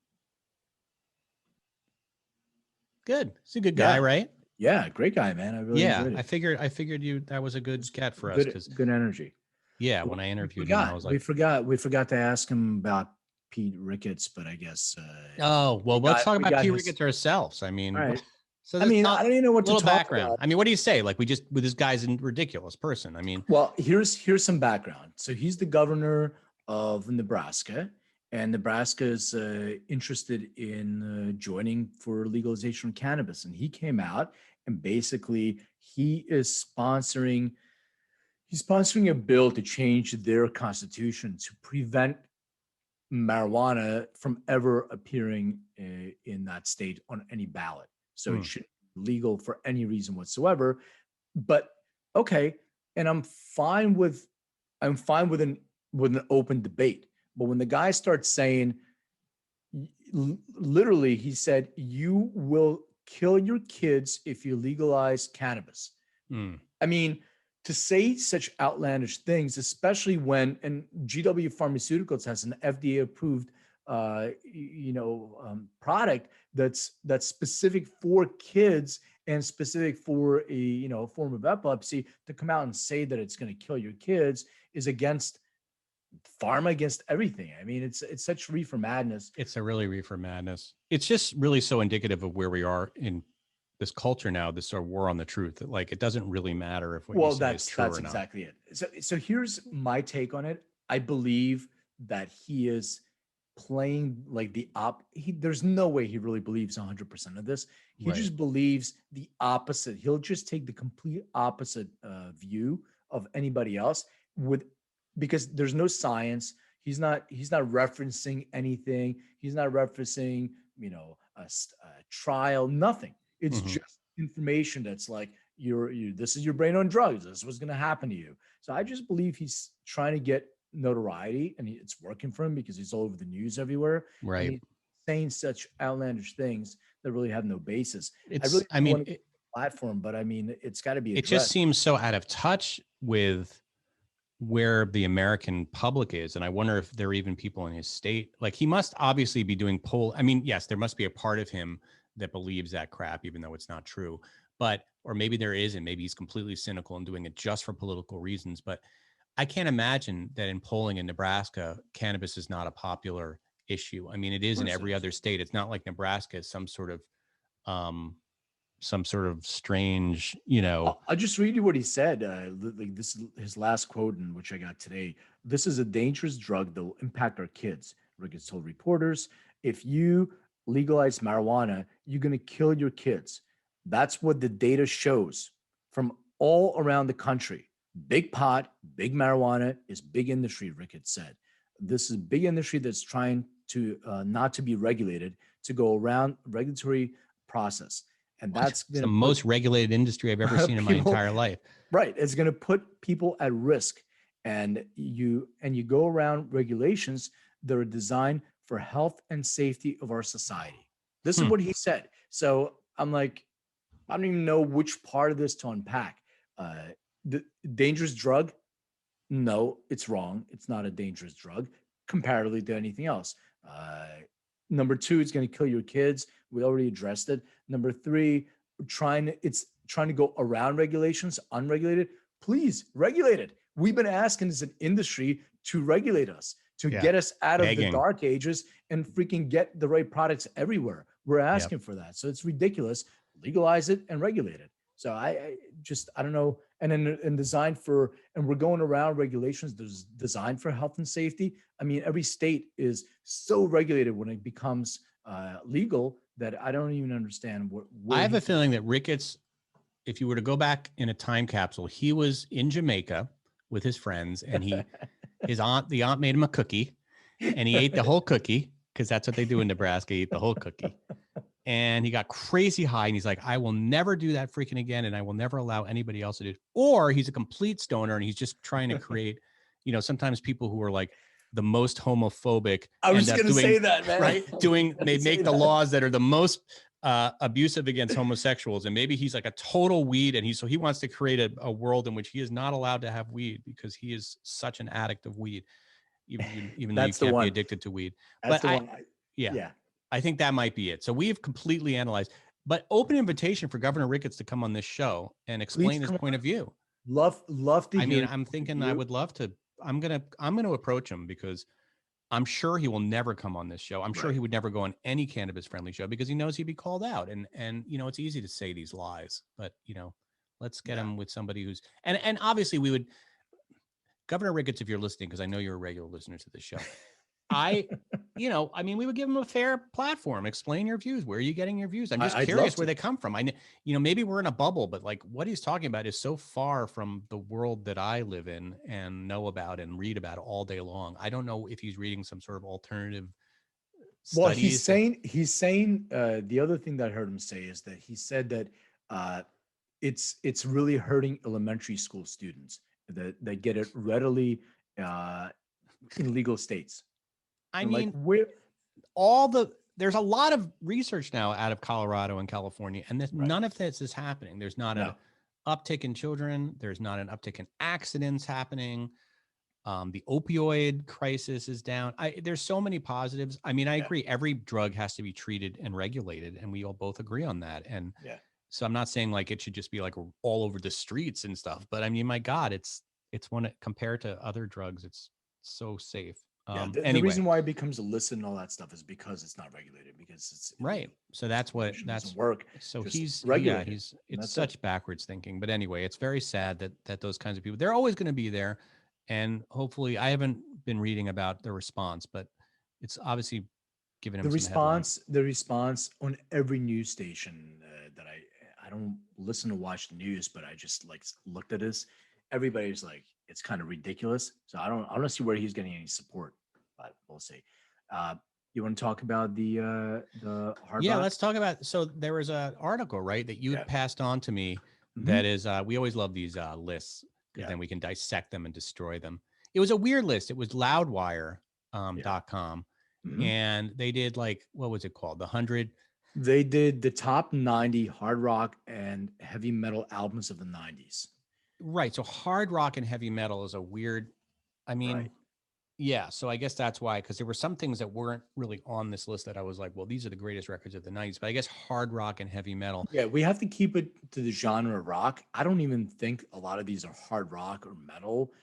Good. He's a good guy, right? Yeah, great guy, man. I really enjoyed it. I figured that was a good get for us, because good energy. Yeah, when I interviewed him, I was like, we forgot to ask him about Pete Ricketts, but I guess. Let's talk about Pete Ricketts ourselves. I mean, right. so I don't even know what to talk background. about. I mean, what do you say? Like, with this guy's a ridiculous person. I mean, well, here's some background. So he's the governor of Nebraska, and Nebraska is interested in joining for legalization of cannabis. And he came out and basically he's sponsoring a bill to change their constitution to prevent marijuana from ever appearing in that state on any ballot. So it should be legal for any reason whatsoever. But okay, and I'm fine with an open debate. But when the guy starts saying, literally, he said, "You will kill your kids if you legalize cannabis." I mean, to say such outlandish things, especially when, and GW Pharmaceuticals has an FDA approved, product that's specific for kids and specific for a form of epilepsy, to come out and say that it's going to kill your kids is against pharma, against everything. I mean, it's such reefer madness. It's a really reefer madness. It's just really so indicative of where we are in this culture now, this sort of war on the truth, that like it doesn't really matter if what you say is true or not. That's exactly it. So here's my take on it. I believe that he is playing like there's no way he really believes 100% of this. He just believes the opposite. He'll just take the complete opposite view of anybody else because there's no science. He's not referencing anything. He's not referencing, a trial, nothing. It's just information that's like, this is your brain on drugs. This is what's going to happen to you. So I just believe he's trying to get notoriety, and it's working for him because he's all over the news everywhere. Right. And he's saying such outlandish things that really have no basis. Platform, but I mean, it's got to be. It just seems so out of touch with where the American public is. And I wonder if there are even people in his state. Like, he must obviously be doing I mean, yes, there must be a part of him that believes that crap, even though it's not true. Or maybe there is, and maybe he's completely cynical and doing it just for political reasons. But I can't imagine that in polling in Nebraska, cannabis is not a popular issue. I mean, it is in every other state. It's not like Nebraska is some sort of strange, I'll just read you what he said. Like, this is his last quote, in which I got today. "This is a dangerous drug that will impact our kids," Ricketts told reporters. "If you legalize marijuana, you're going to kill your kids. That's what the data shows from all around the country. Big pot, big marijuana is big industry," Ricketts said. "This is big industry that's trying to not to be regulated, to go around regulatory process." And that's the most regulated industry I've ever seen in my entire life. Right. It's going to put people at risk. And you go around regulations that are designed for health and safety of our society. This is what he said. So I'm like, I don't even know which part of this to unpack. The dangerous drug? No, it's wrong. It's not a dangerous drug comparatively to anything else. Number two, it's going to kill your kids. We already addressed it. Number three, it's trying to go around regulations, unregulated. Please regulate it. We've been asking as an industry to regulate us, to get us out of the dark ages and freaking get the right products everywhere. We're asking for that. So it's ridiculous. Legalize it and regulate it. So I don't know. And then we're going around regulations that's designed for health and safety. I mean, every state is so regulated when it becomes legal that I don't even understand I have a feeling that Ricketts, if you were to go back in a time capsule, he was in Jamaica with his friends, and the aunt made him a cookie, and he ate the whole cookie, because that's what they do in Nebraska, eat the whole cookie. And he got crazy high, and he's like, "I will never do that freaking again, and I will never allow anybody else to do it." Or he's a complete stoner, and he's just trying to create, sometimes people who are like the most homophobic. I was going to say that, man. Right? They make the laws that are the most abusive against homosexuals. And maybe he's like a total weed. And he wants to create a world in which he is not allowed to have weed because he is such an addict of weed, even though you can't be addicted to weed. That's but the one. Yeah. I think that might be it. So we've completely analyzed, but open invitation for Governor Ricketts to come on this show and explain his point of view. Love to hear. I mean, I'm thinking I would love to. I'm gonna approach him because I'm sure he will never come on this show. I'm sure he would never go on any cannabis friendly show because he knows he'd be called out. And it's easy to say these lies, but let's get him with somebody who's and obviously we would. Governor Ricketts, if you're listening, because I know you're a regular listener to this show, I mean, we would give them a fair platform. Explain your views. Where are you getting your views? I'm just I'd love curious where to. they come from. Maybe we're in a bubble, but like what he's talking about is so far from the world that I live in and know about and read about all day long. I don't know if he's reading some sort of alternative Well, studies. he's saying the other thing that I heard him say is that he said that it's really hurting elementary school students that get it readily in legal states. I And mean, where there's a lot of research now out of Colorado and California, and Right. none of this is happening. There's not an uptick in children. There's not an uptick in accidents happening. The opioid crisis is down. There's so many positives. I mean, I agree. Every drug has to be treated and regulated, and we all both agree on that. And so I'm not saying like it should just be like all over the streets and stuff, but I mean, my God, it's one compared to other drugs, it's so safe. the reason why it becomes illicit and all that stuff is because it's not regulated, because it's right. So that's doesn't work. So Just he's regulated. it's such backwards thinking. But anyway, it's very sad that those kinds of people, they're always going to be there. And hopefully, I haven't been reading about the response, but it's obviously given him the response on every news station that I don't listen to watch the news, but I just like looked at this. Everybody's like, it's kind of ridiculous. So I don't see where he's getting any support, but we'll see. You want to talk about the hard rock? Let's talk about. So there was an article, right, that you had passed on to me. That is, we always love these lists because then we can dissect them and destroy them. It was a weird list. It was loudwire.com. And they did like, what was it called? 100. They did the top 90 hard rock and heavy metal albums of the 90s. Right. So hard rock and heavy metal is a weird, I mean, so I guess that's why, because there were some things that weren't really on this list that I was like, well, these are the greatest records of the 90s, but I guess hard rock and heavy metal. Yeah, we have to keep it to the genre rock. I don't even think a lot of these are hard rock or metal,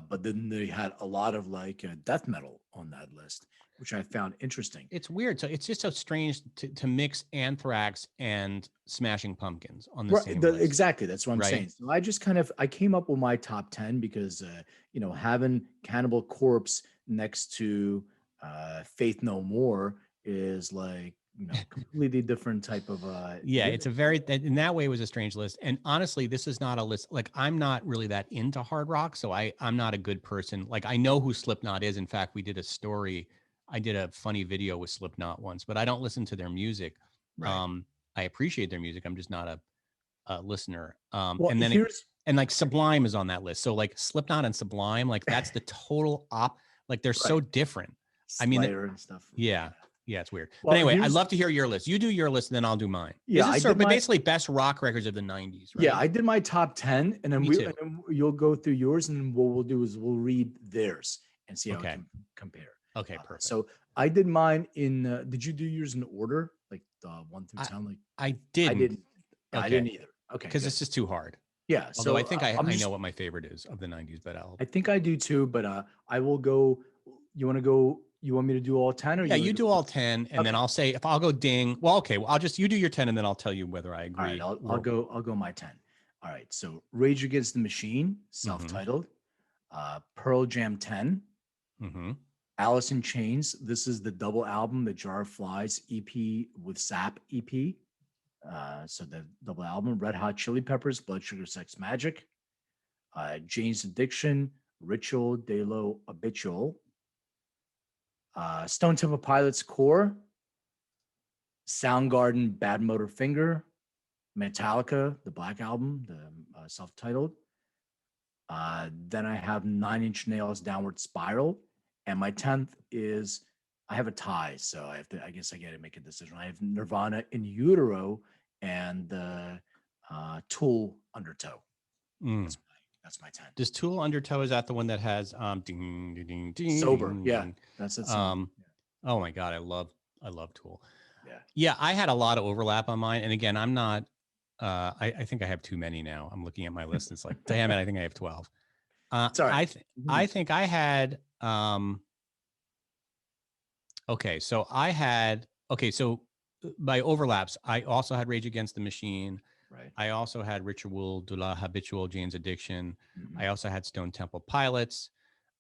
but then they had a lot of like death metal on that list, which I found interesting. It's weird. So it's just so strange to mix Anthrax and Smashing Pumpkins on the same list. Exactly. That's what I'm saying. So I just I came up with my top 10 because, having Cannibal Corpse next to Faith No More is like, completely different type of it's a very, in that way, it was a strange list. And honestly, this is not a list, like I'm not really that into hard rock, so I'm not a good person. Like I know who Slipknot is. In fact, we did a story, I did a funny video with Slipknot once, but I don't listen to their music. I appreciate their music, I'm just not a listener. And then and like Sublime is on that list, so like Slipknot and Sublime, like that's the total like they're so different. Slayer, I mean and stuff. Yeah, it's weird. Well, but anyway, I'd love to hear your list. You do your list, and then I'll do mine. But basically best rock records of the 90s, right? Yeah, I did my top 10, and then, and then you'll go through yours, and what we'll do is we'll read theirs and see how we can compare. Okay, perfect. So I did mine in, did you do yours in order? Like 1 through 10? Like I didn't. I didn't either. Okay. Because it's just too hard. Yeah. Although I think I know what my favorite is of the 90s, but I think I do too, but I will go. You want to go? You want me to do all 10 or? Yeah, you do all 10, and then I'll say, if I'll go ding. Well, okay. Well, you do your 10, and then I'll tell you whether I agree. All right, I'll go my 10. All right. So Rage Against the Machine, self-titled, Pearl Jam 10, Alice in Chains. This is the double album, the Jar of Flies EP with Sap EP. So the double album, Red Hot Chili Peppers, Blood Sugar Sex Magic, Jane's Addiction, Ritual de lo Habitual, Stone Temple Pilots Core, Soundgarden Bad Motor Finger, Metallica, the Black Album, the self-titled. Then I have 9 Inch Nails Downward Spiral. And my 10th is, I have a tie, so I guess I got to make a decision. I have Nirvana In Utero and the Tool Undertow. That's my 10. Does Tool Undertow, is that the one that has ding ding ding ding? Sober, yeah. That's it. Oh my God, I love Tool. Yeah. Yeah, I had a lot of overlap on mine. And again, I'm not I think I have too many now. I'm looking at my list. It's like, damn it, I think I have 12. Sorry. I think I had so by overlaps, I also had Rage Against the Machine. Right. I also had Ritual de la Habitual, Jane's Addiction. I also had Stone Temple Pilots.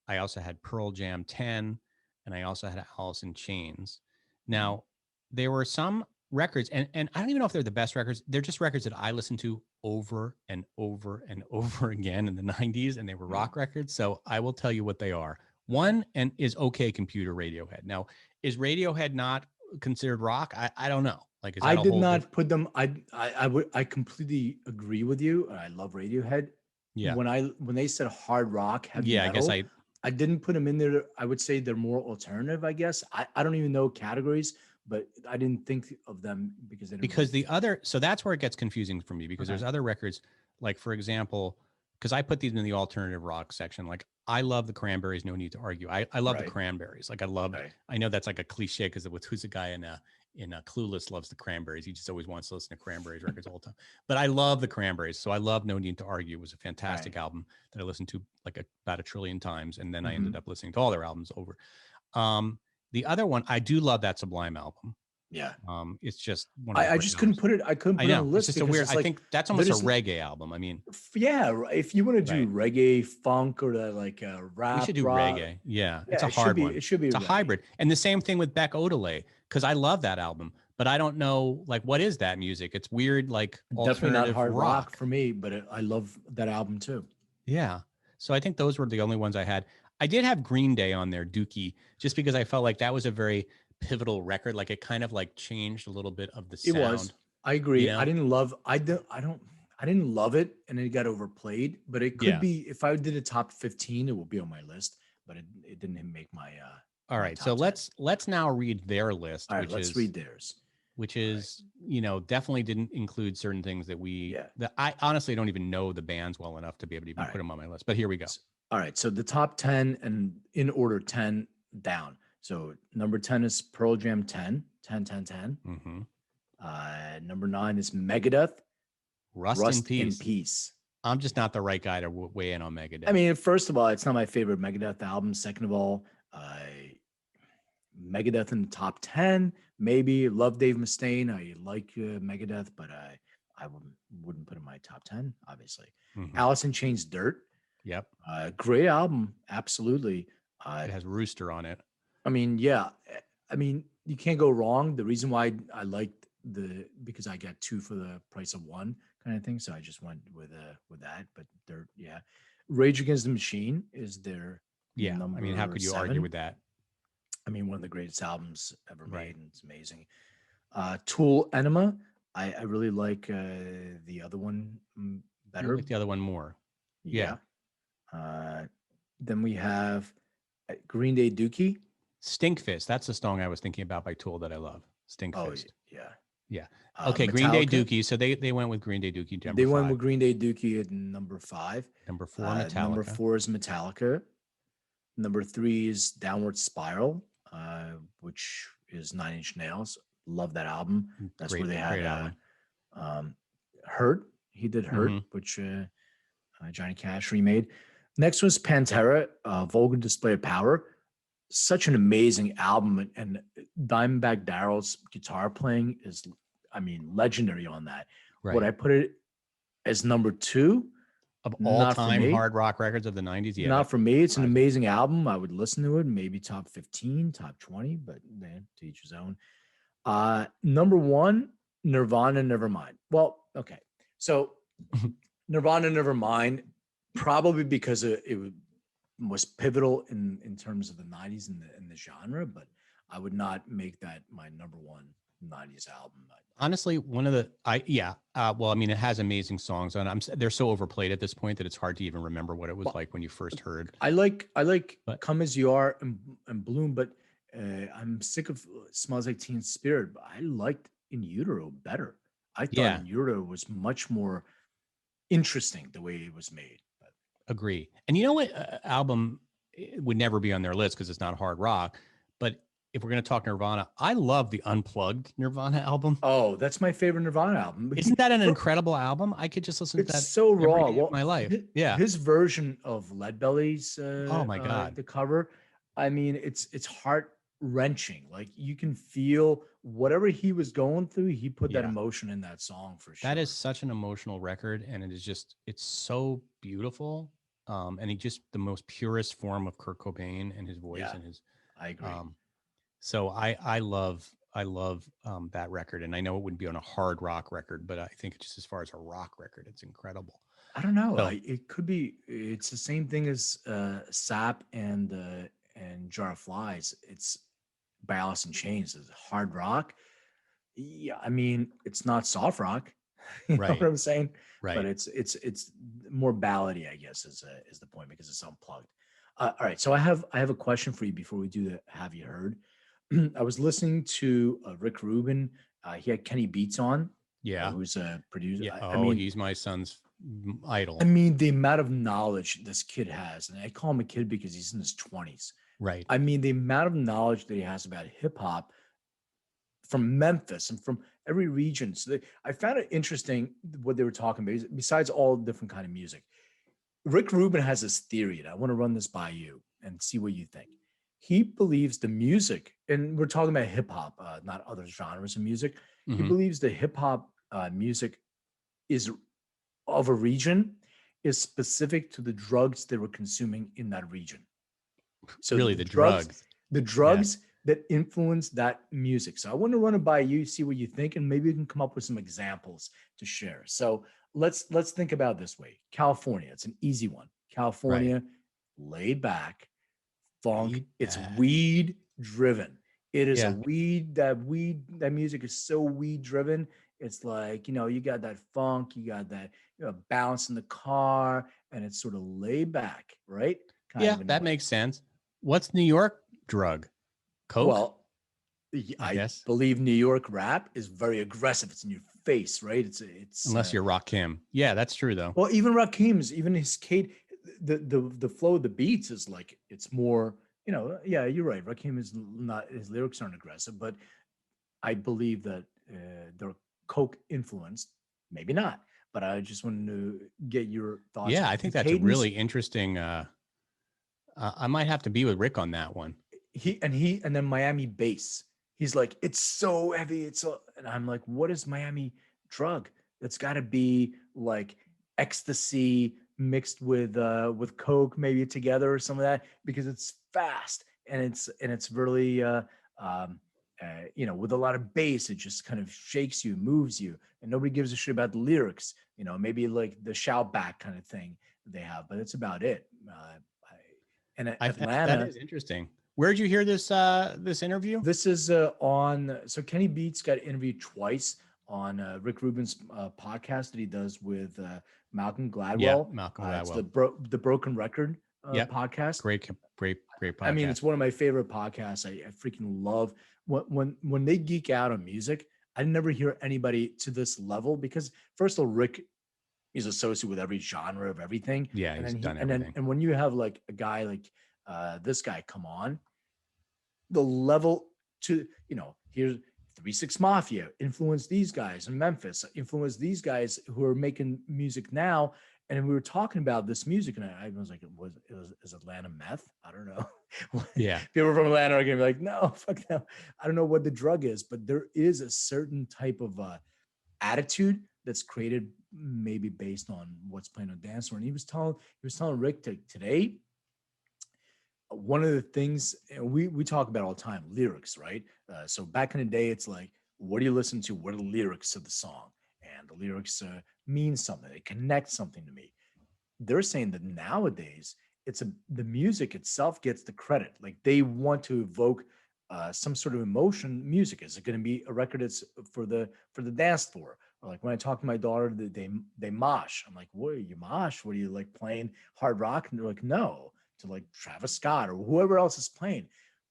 I also had Pearl Jam 10. and I also had Alice in Chains. Now, there were some records, and I don't even know if they're the best records. They're just records that I listened to over and over and over again in the 90s, and they were rock records. So I will tell you what they are. One and is OK Computer Radiohead. Now, is Radiohead not considered rock? I don't know. Like, is that I a did whole not put them. I completely agree with you. I love Radiohead. Yeah. When they said hard rock, heavy Yeah, metal, I guess I didn't put them in there. I would say they're more alternative. I guess I don't even know categories, but I didn't think of them because they didn't because really the other, so that's where it gets confusing for me, because there's other records, like, for example, because I put these in the alternative rock section. Like, I love the Cranberries, no need to argue. I love the Right. Cranberries. Like, I love, Right. I know that's like a cliche, because who's the guy in Clueless loves the Cranberries. He just always wants to listen to Cranberries records all the time. But I love the Cranberries, so I love No Need to Argue. It was a fantastic album that I listened to like about a trillion times, and then I ended up listening to all their albums over. The other one, I do love that Sublime album. Yeah. It's just one of the I great just albums. couldn't put it. I couldn't put I it on know the it's list just a because weird. it's I like, think that's almost a there's- reggae album. I mean, yeah, if you want to do Right. reggae, funk, or like rap, we should do rock, reggae. Yeah, Yeah, it's a it should hard be- one. it should be It's a reggae. hybrid, and the same thing with Beck Odelay, because I love that album, but I don't know, like, what is that music? It's weird, like Definitely not alternative hard rock rock for me, but I love that album too. Yeah. So I think those were the only ones I had. I did have Green Day on there, Dookie, just because I felt like that was a very pivotal record. Like, it kind of like changed a little bit of the It sound. was. I agree. you know? I didn't love. I didn't love it, and it got overplayed. But it could Yeah. be if I did a top 15, it will be on my list. But it didn't make my. All my right. top So 10. let's now read their list, All right, which let's is read theirs. which is, definitely didn't include certain things that Yeah. I honestly don't even know the bands well enough to be able to even All put right. them on my list. But here we go. All right. So the top 10 and in order 10 down. So number 10 is Pearl Jam 10, 10, 10, 10. Mm-hmm. Number 9 is Megadeth. Rust in in Peace. Peace. I'm just not the right guy to weigh in on Megadeth. I mean, first of all, it's not my favorite Megadeth album. Second of all, Megadeth in the top 10, maybe. Love Dave Mustaine. I like Megadeth, but I wouldn't put in my top 10, obviously. Mhm. Alice in Chains Dirt. Yep. Great album. Absolutely. It has Rooster on it. I mean, yeah. I mean, you can't go wrong. The reason why I liked because I got 2 for the price of 1 kind of thing. So I just went with that. But Dirt, yeah. Rage Against the Machine is their Yeah. number I mean, how could you 7. argue with that? I mean, one of the greatest albums ever made, Right. and it's amazing. Tool Enema. I really like the other one I better. like the other one more. Yeah. Then we have Green Day Dookie. Stinkfist. That's the song I was thinking about by Tool that I love. Stinkfist. Oh, yeah. Yeah. Okay. Green Day Metallica. Dookie. So they went with Green Day Dookie. They went 5. with Green Day Dookie at number 5. Number 4, Metallica. Number 4 is Metallica. Number 3 is Downward Spiral, which is 9 Inch Nails. Love that album. That's where they had Hurt. He did Hurt, which Johnny Cash remade. Next was Pantera, Vulgar Display of Power. Such an amazing album, and Dimebag Darrell's guitar playing is, I mean, legendary on that. Right. Would I put it as number 2 of all time hard rock records of the 90s? Yeah. Not for me. It's an amazing album. I would listen to it, maybe top 15, top 20, but man, to each his own. Number 1, Nirvana, Nevermind. Well, okay. So Nirvana, Nevermind, probably because it was pivotal in terms of the 90s in the genre, but I would not make that my number 1 90s album. Honestly, one of the well, I mean, it has amazing songs, and they're so overplayed at this point that it's hard to even remember what it was like when you first heard. I like Come As You Are and Bloom, but I'm sick of Smells Like Teen Spirit. But I liked In Utero better. I thought In Utero was much more interesting the way it was made. Agree. And you know what album would never be on their list because it's not hard rock, but if we're going to talk Nirvana, I love the Unplugged Nirvana album. Oh, that's my favorite Nirvana album. Isn't that an incredible album? I could just listen to that. It's so raw. Every day of my life. His version of Leadbelly's oh my God, the cover. I mean, it's heart wrenching. Like you can feel whatever he was going through. He put that emotion in that song for sure. That is such an emotional record, and it's so beautiful. And he just the most purest form of Kurt Cobain and his voice and his. I agree. So I love that record, and I know it wouldn't be on a hard rock record, but I think just as far as a rock record, it's incredible. I don't know. So, It could be. It's the same thing as Sap and Jar of Flies. It's by Alice in Chains. It's hard rock. Yeah, I mean, it's not soft rock. You know what right, I'm saying? But right. it's more ballady, I guess, is the point because it's unplugged. All right, so I have a question for you before we do the Have You Heard? I was listening to Rick Rubin. He had Kenny Beats on, Yeah, who's a producer. yeah. I Oh, mean, he's my son's idol. I mean, the amount of knowledge this kid has, and I call him a kid because he's in his 20s. Right. I mean, the amount of knowledge that he has about hip hop from Memphis and from every region. So I found it interesting what they were talking about, besides all different kind of music. Rick Rubin has this theory, and I want to run this by you and see what you think. He believes the music, and we're talking about hip hop, not other genres of music. He Mhm. believes the hip hop music is of a region is specific to the drugs they were consuming in that region. So Really, the drugs. the drugs that influence that music. So I want to run it by you, see what you think, and maybe you can come up with some examples to share. So let's think about it this way. California, it's an easy one. California, laid back, funk. Laid It's back. weed driven. It is Yeah. a that music is so weed driven. It's like, you got that funk, you got that bounce in the car, and it's sort of laid back, right? Yeah, in a that way. makes sense. What's New York drug? Coke? Well, I guess. believe New York rap is very aggressive. It's in your face, right? It's Unless you're Rakim. Yeah, that's true though. well, even Rakim's, even his Kate, the flow of the beats is like it's more, yeah, you're right. Rakim is not, his lyrics aren't aggressive, but I believe that they're Coke influenced, maybe not. But I just wanted to get your thoughts. Yeah, on I it. think The that's cadence, a really interesting. I might have to be with Rick on that one. and then Miami bass. He's like, it's so heavy. It's so, and I'm like, what is Miami drug? It's got to be like ecstasy mixed with Coke, maybe together or some of that, because it's fast and it's really with a lot of bass. It just kind of shakes you, moves you, and nobody gives a shit about the lyrics. Maybe like the shout back kind of thing they have, but it's about it. And Atlanta, that is interesting. Where'd you hear this this interview? This is so Kenny Beats got interviewed twice on Rick Rubin's podcast that he does with Malcolm Gladwell. Yeah, Malcolm Gladwell. It's the Broken Record podcast. Great podcast. I mean, it's one of my favorite podcasts. I freaking love when they geek out on music. I never hear anybody to this level because first of all, Rick is associated with every genre of everything. Yeah, and he's then done everything. And when you have like a guy like this guy come on, the level to here's 3-6 Mafia influenced these guys in Memphis, influenced these guys who are making music now. And we were talking about this music, and I was like, is Atlanta meth? I don't know. Yeah, people from Atlanta are gonna be like, no, fuck no. I don't know what the drug is, but there is a certain type of attitude that's created, maybe based on what's playing on dance floor. And he was telling Rick today. One of the things we talk about all the time, lyrics, right? So back in the day, it's like, what do you listen to? What are the lyrics of the song? And the lyrics mean something. They connect something to me. They're saying that nowadays, the music itself gets the credit. Like they want to evoke some sort of emotion. Music, is it going to be a record that's for the dance floor? Or like when I talk to my daughter, they mosh. I'm like, what are you mosh? What are you like playing hard rock? And they're like, no. To like Travis Scott or whoever else is playing.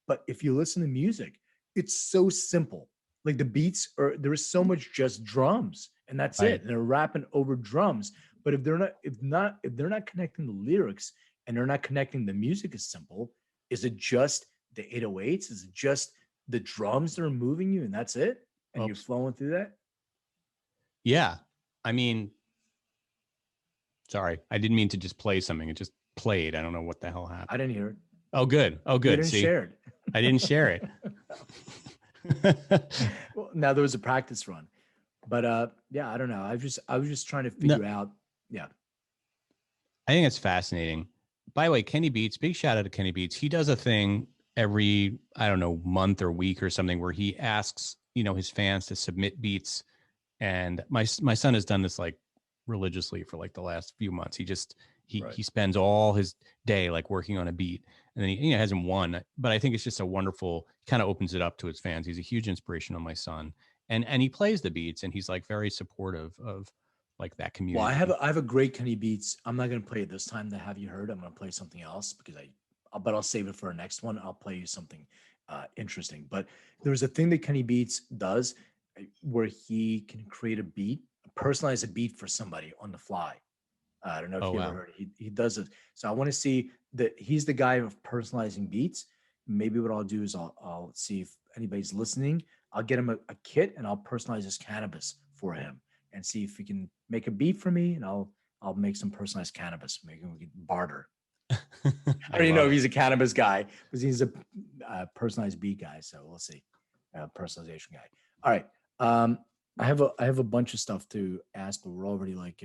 But if you listen to music, it's so simple. Like the beats there is so much just drums and that's right. it. And they're rapping over drums. But if they're not connecting the lyrics and they're not connecting the music is simple, is it just the 808s? Is it just the drums that are moving you and that's it? And you're flowing through that? Yeah. I mean, sorry, I didn't mean to just play something. It just played. I don't know what the hell happened. I didn't hear it. Oh, good. Oh, good. You didn't share it. I didn't share it. Well, now there was a practice run, but yeah, I don't know. I was just trying to figure out. Yeah, I think it's fascinating. By the way, Kenny Beats, big shout out to Kenny Beats. He does a thing every, I don't know, month or week or something, where he asks, his fans to submit beats. And my son has done this like religiously for like the last few months. He spends all his day like working on a beat, and then he hasn't won, but I think it's just a wonderful, kind of opens it up to his fans. He's a huge inspiration on my son, and he plays the beats, and he's like very supportive of like that community. Well, I have a great Kenny Beats. I'm not going to play it this time to have you heard. I'm going to play something else because but I'll save it for our next one. I'll play you something interesting. But there's a thing that Kenny Beats does where he can create a beat, personalize a beat for somebody on the fly. I don't know if you ever heard it. He does it. So I want to see that he's the guy of personalizing beats. Maybe what I'll do is I'll see if anybody's listening. I'll get him a kit and I'll personalize his cannabis for him and see if he can make a beat for me, and I'll make some personalized cannabis. Maybe we can barter. I don't even know if he's a cannabis guy, because he's a personalized beat guy. So we'll see. Personalization guy. All right. I have a bunch of stuff to ask, but we're already like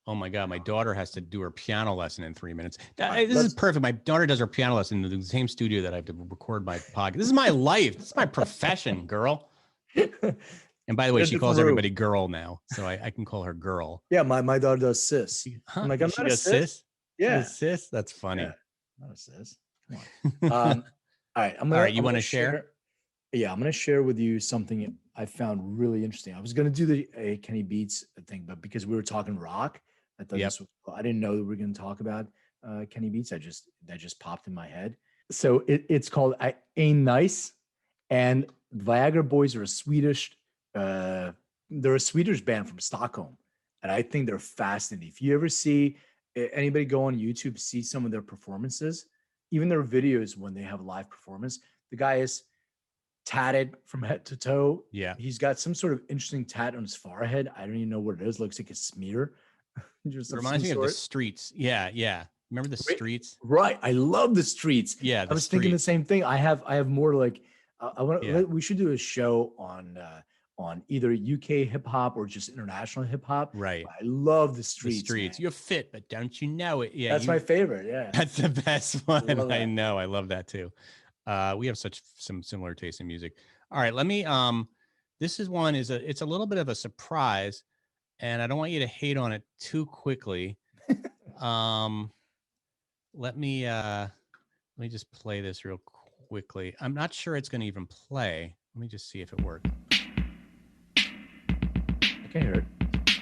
oh my God, my daughter has to do her piano lesson in 3 minutes. This is perfect. My daughter does her piano lesson in the same studio that I have to record my podcast. This is my life. This is my profession, girl. And by the way, she calls everybody girl now, so I can call her girl. Yeah, my daughter does sis. I'm like, I'm not a sis. Yeah, sis. That's funny. Yeah, not a sis. Come on. All right, you want to share? Yeah, I'm going to share with you something I found really interesting. I was going to do the Kenny Beats thing, but because we were talking rock, I thought this was cool. I didn't know that we were going to talk about Kenny Beats. That just popped in my head. So it's called Ain't Nice, and Viagra Boys are a Swedish. They're a Swedish band from Stockholm, and I think they're fascinating. If you ever see anybody go on YouTube, see some of their performances, even their videos when they have a live performance, the guy is tatted from head to toe. Yeah. He's got some sort of interesting tat on his forehead. I don't even know what it is. Looks like a smear. It reminds me of the Streets. Yeah. Remember the Streets? Right. I love the Streets. Yeah. I was thinking the same thing. I have more like, we should do a show on either UK hip hop or just international hip hop. Right. I love the Streets. The Streets. Man. You're fit, but don't you know it? Yeah. That's my favorite. Yeah. That's the best one. I know. I love that too. We have some similar taste in music. All right. Let me, this is one it's a little bit of a surprise, and I don't want you to hate on it too quickly. Let me just play this real quickly. I'm not sure it's going to even play. Let me just see if it works. I can hear it.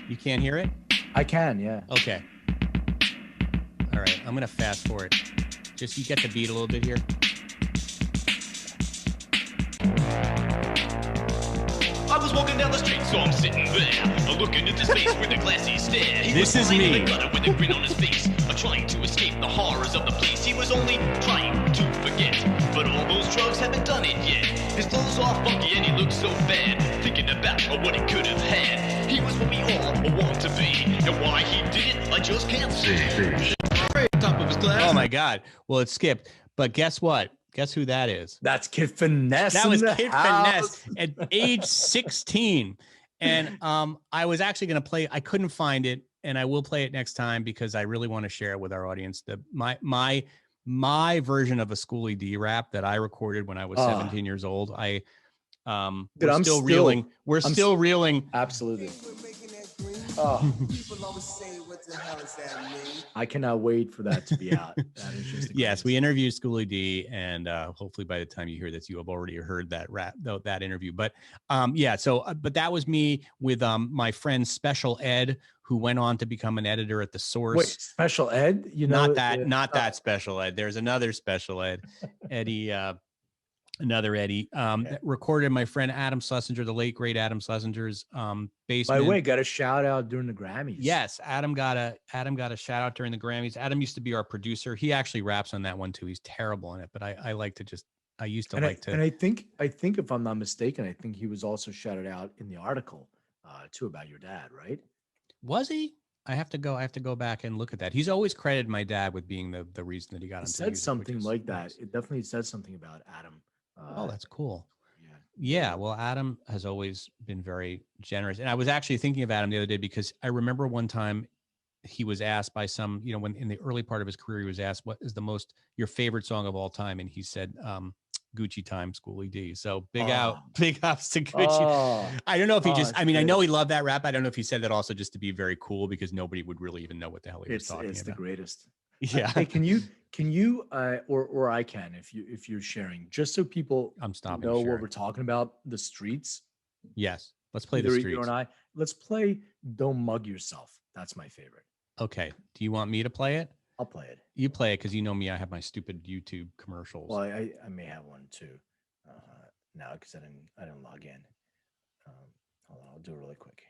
You can't hear it? I can, yeah. Okay. All right. I'm going to fast forward. Just you get the beat a little bit here. I was walking down the street, so I'm sitting there, looking into space with a glassy stare. This is me. In the gutter with a grin on his face, trying to escape the horrors of the place. He was only trying to forget, but all those drugs haven't done it yet. His clothes are funky and he looks so bad, thinking about what he could have had. He was what we all want to be, and why he did it, I just can't see. Top of his class. Oh my God. Well, it skipped, but guess what? Guess who that is? That's Kid Finesse. That was Kid Finesse at age 16. And I was actually going to play. I couldn't find it, and I will play it next time because I really want to share it with our audience. My version of a Schoolie D rap that I recorded when I was 17 years old. We're still reeling. We're still reeling. Absolutely. I cannot wait for that to be out. That is just yes, we interviewed Schoolie D, and hopefully by the time you hear this, you have already heard that that interview. But but that was me with my friend Special Ed, who went on to become an editor at The Source. Wait, Special Ed? You know, not that Special Ed. There's another Special Ed, Eddie. Another Eddie that recorded my friend Adam Schlesinger, the late great Adam Schlesinger's basement. By the way, got a shout out during the Grammys. Yes, Adam got a shout out during the Grammys. Adam used to be our producer. He actually raps on that one too. He's terrible in it, but I like to just I used to and like to. And I think if I'm not mistaken, I think he was also shouted out in the article too about your dad, right? Was he? I have to go back and look at that. He's always credited my dad with being the reason that he got into music. Said something like that. It definitely said something about Adam. Oh, that's cool. Yeah. Well, Adam has always been very generous. And I was actually thinking of Adam the other day because I remember one time he was asked by some, when in the early part of his career, he was asked, what is your favorite song of all time? And he said, Gucci Time, Schoolie D. So big ups to Gucci. I don't know if he I know he loved that rap. I don't know if he said that also just to be very cool, because nobody would really even know what the hell he was talking about. It's the greatest. Yeah. Hey, can you, or I can, if you're sharing, just so people know what we're talking about, the streets. Yes. Let's play the streets. You and I, let's play Don't Mug Yourself. That's my favorite. Okay. Do you want me to play it? I'll play it. You play it, because you know me, I have my stupid YouTube commercials. Well, I may have one too. Now, because I didn't log in. Hold on, I'll do it really quick.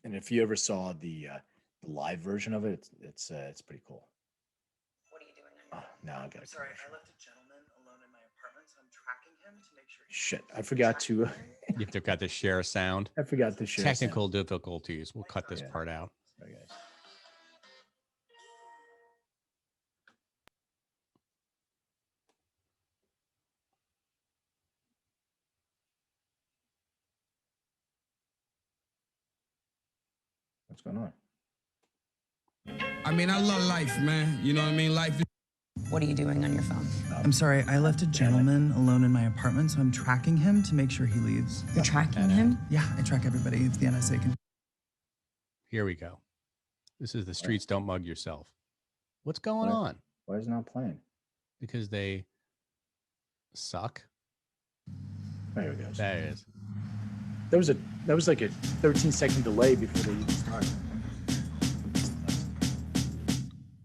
And if you ever saw the live version of it, it's pretty cool. What are you doing? Now I got. Sorry, I left a gentleman alone in my apartment, so I'm tracking him to make sure. Shit, I forgot to. You have got to share a sound. I forgot to share. Technical difficulties. We'll cut this part out. Sorry, guys. What's going on? I mean, I love life, man. You know what I mean? Life. What are you doing on your phone? I'm sorry, I left a gentleman alone in my apartment, so I'm tracking him to make sure he leaves. You're tracking him? Yeah, I track everybody. It's the NSA. Here we go. This is the streets. Don't mug yourself. What's going on? Why is it not playing? Because they suck. There it goes. There it is. That was like a 13-second delay before they even started.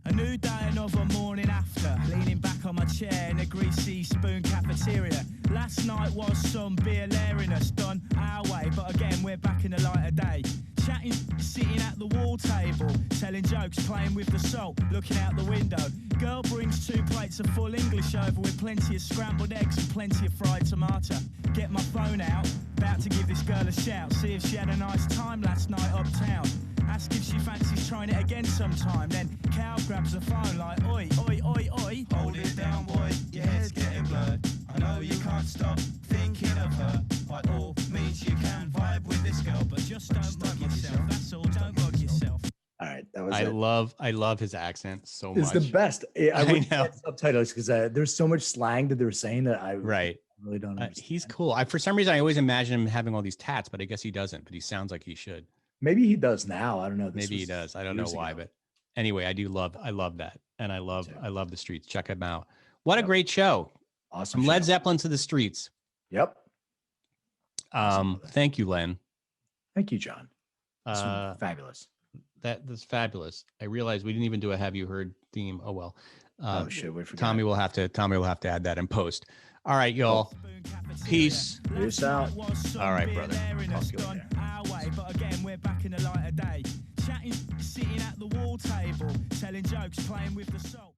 A new day, another morning after, leaning back on my chair in a greasy spoon cafeteria. Last night was some beer lariness done our way, but again we're back in the light of day. Chatting, sitting at the wall table, telling jokes, playing with the salt, looking out the window. Girl brings 2 plates of full English over with plenty of scrambled eggs and plenty of fried tomato. Get my phone out, about to give this girl a shout, see if she had a nice time last night uptown. Ask if she fancies trying it again sometime. Then Cal grabs the phone like, oi, oi, oi, oi. Hold it down, boy, your head's getting blurred. I know you can't stop thinking of her. By all means you can vibe with this girl, but just don't mug yourself. That's all, don't mug yourself. All right, that was I love his accent so much. It's the best. I would know. Subtitles, because there's so much slang that they're saying that I really don't understand. He's cool. For some reason, I always imagine him having all these tats, but I guess he doesn't. But he sounds like he should. Maybe he does now. I don't know. Maybe he does. I don't know why, but anyway, I love that, and I love the streets. Check him out. What a great show! Awesome. From Led Zeppelin to the streets. Yep. Thank you, Len. Thank you, John. Fabulous. That's fabulous. I realized we didn't even do a "Have you heard" theme. Oh well. Oh shit, we forgot. Tommy will have to add that in post. All right, y'all. Peace. Peace out. All right, brother. Talk to you later. But again, we're back in the light of day. Chatting, sitting at the wall table, telling jokes, playing with the salt.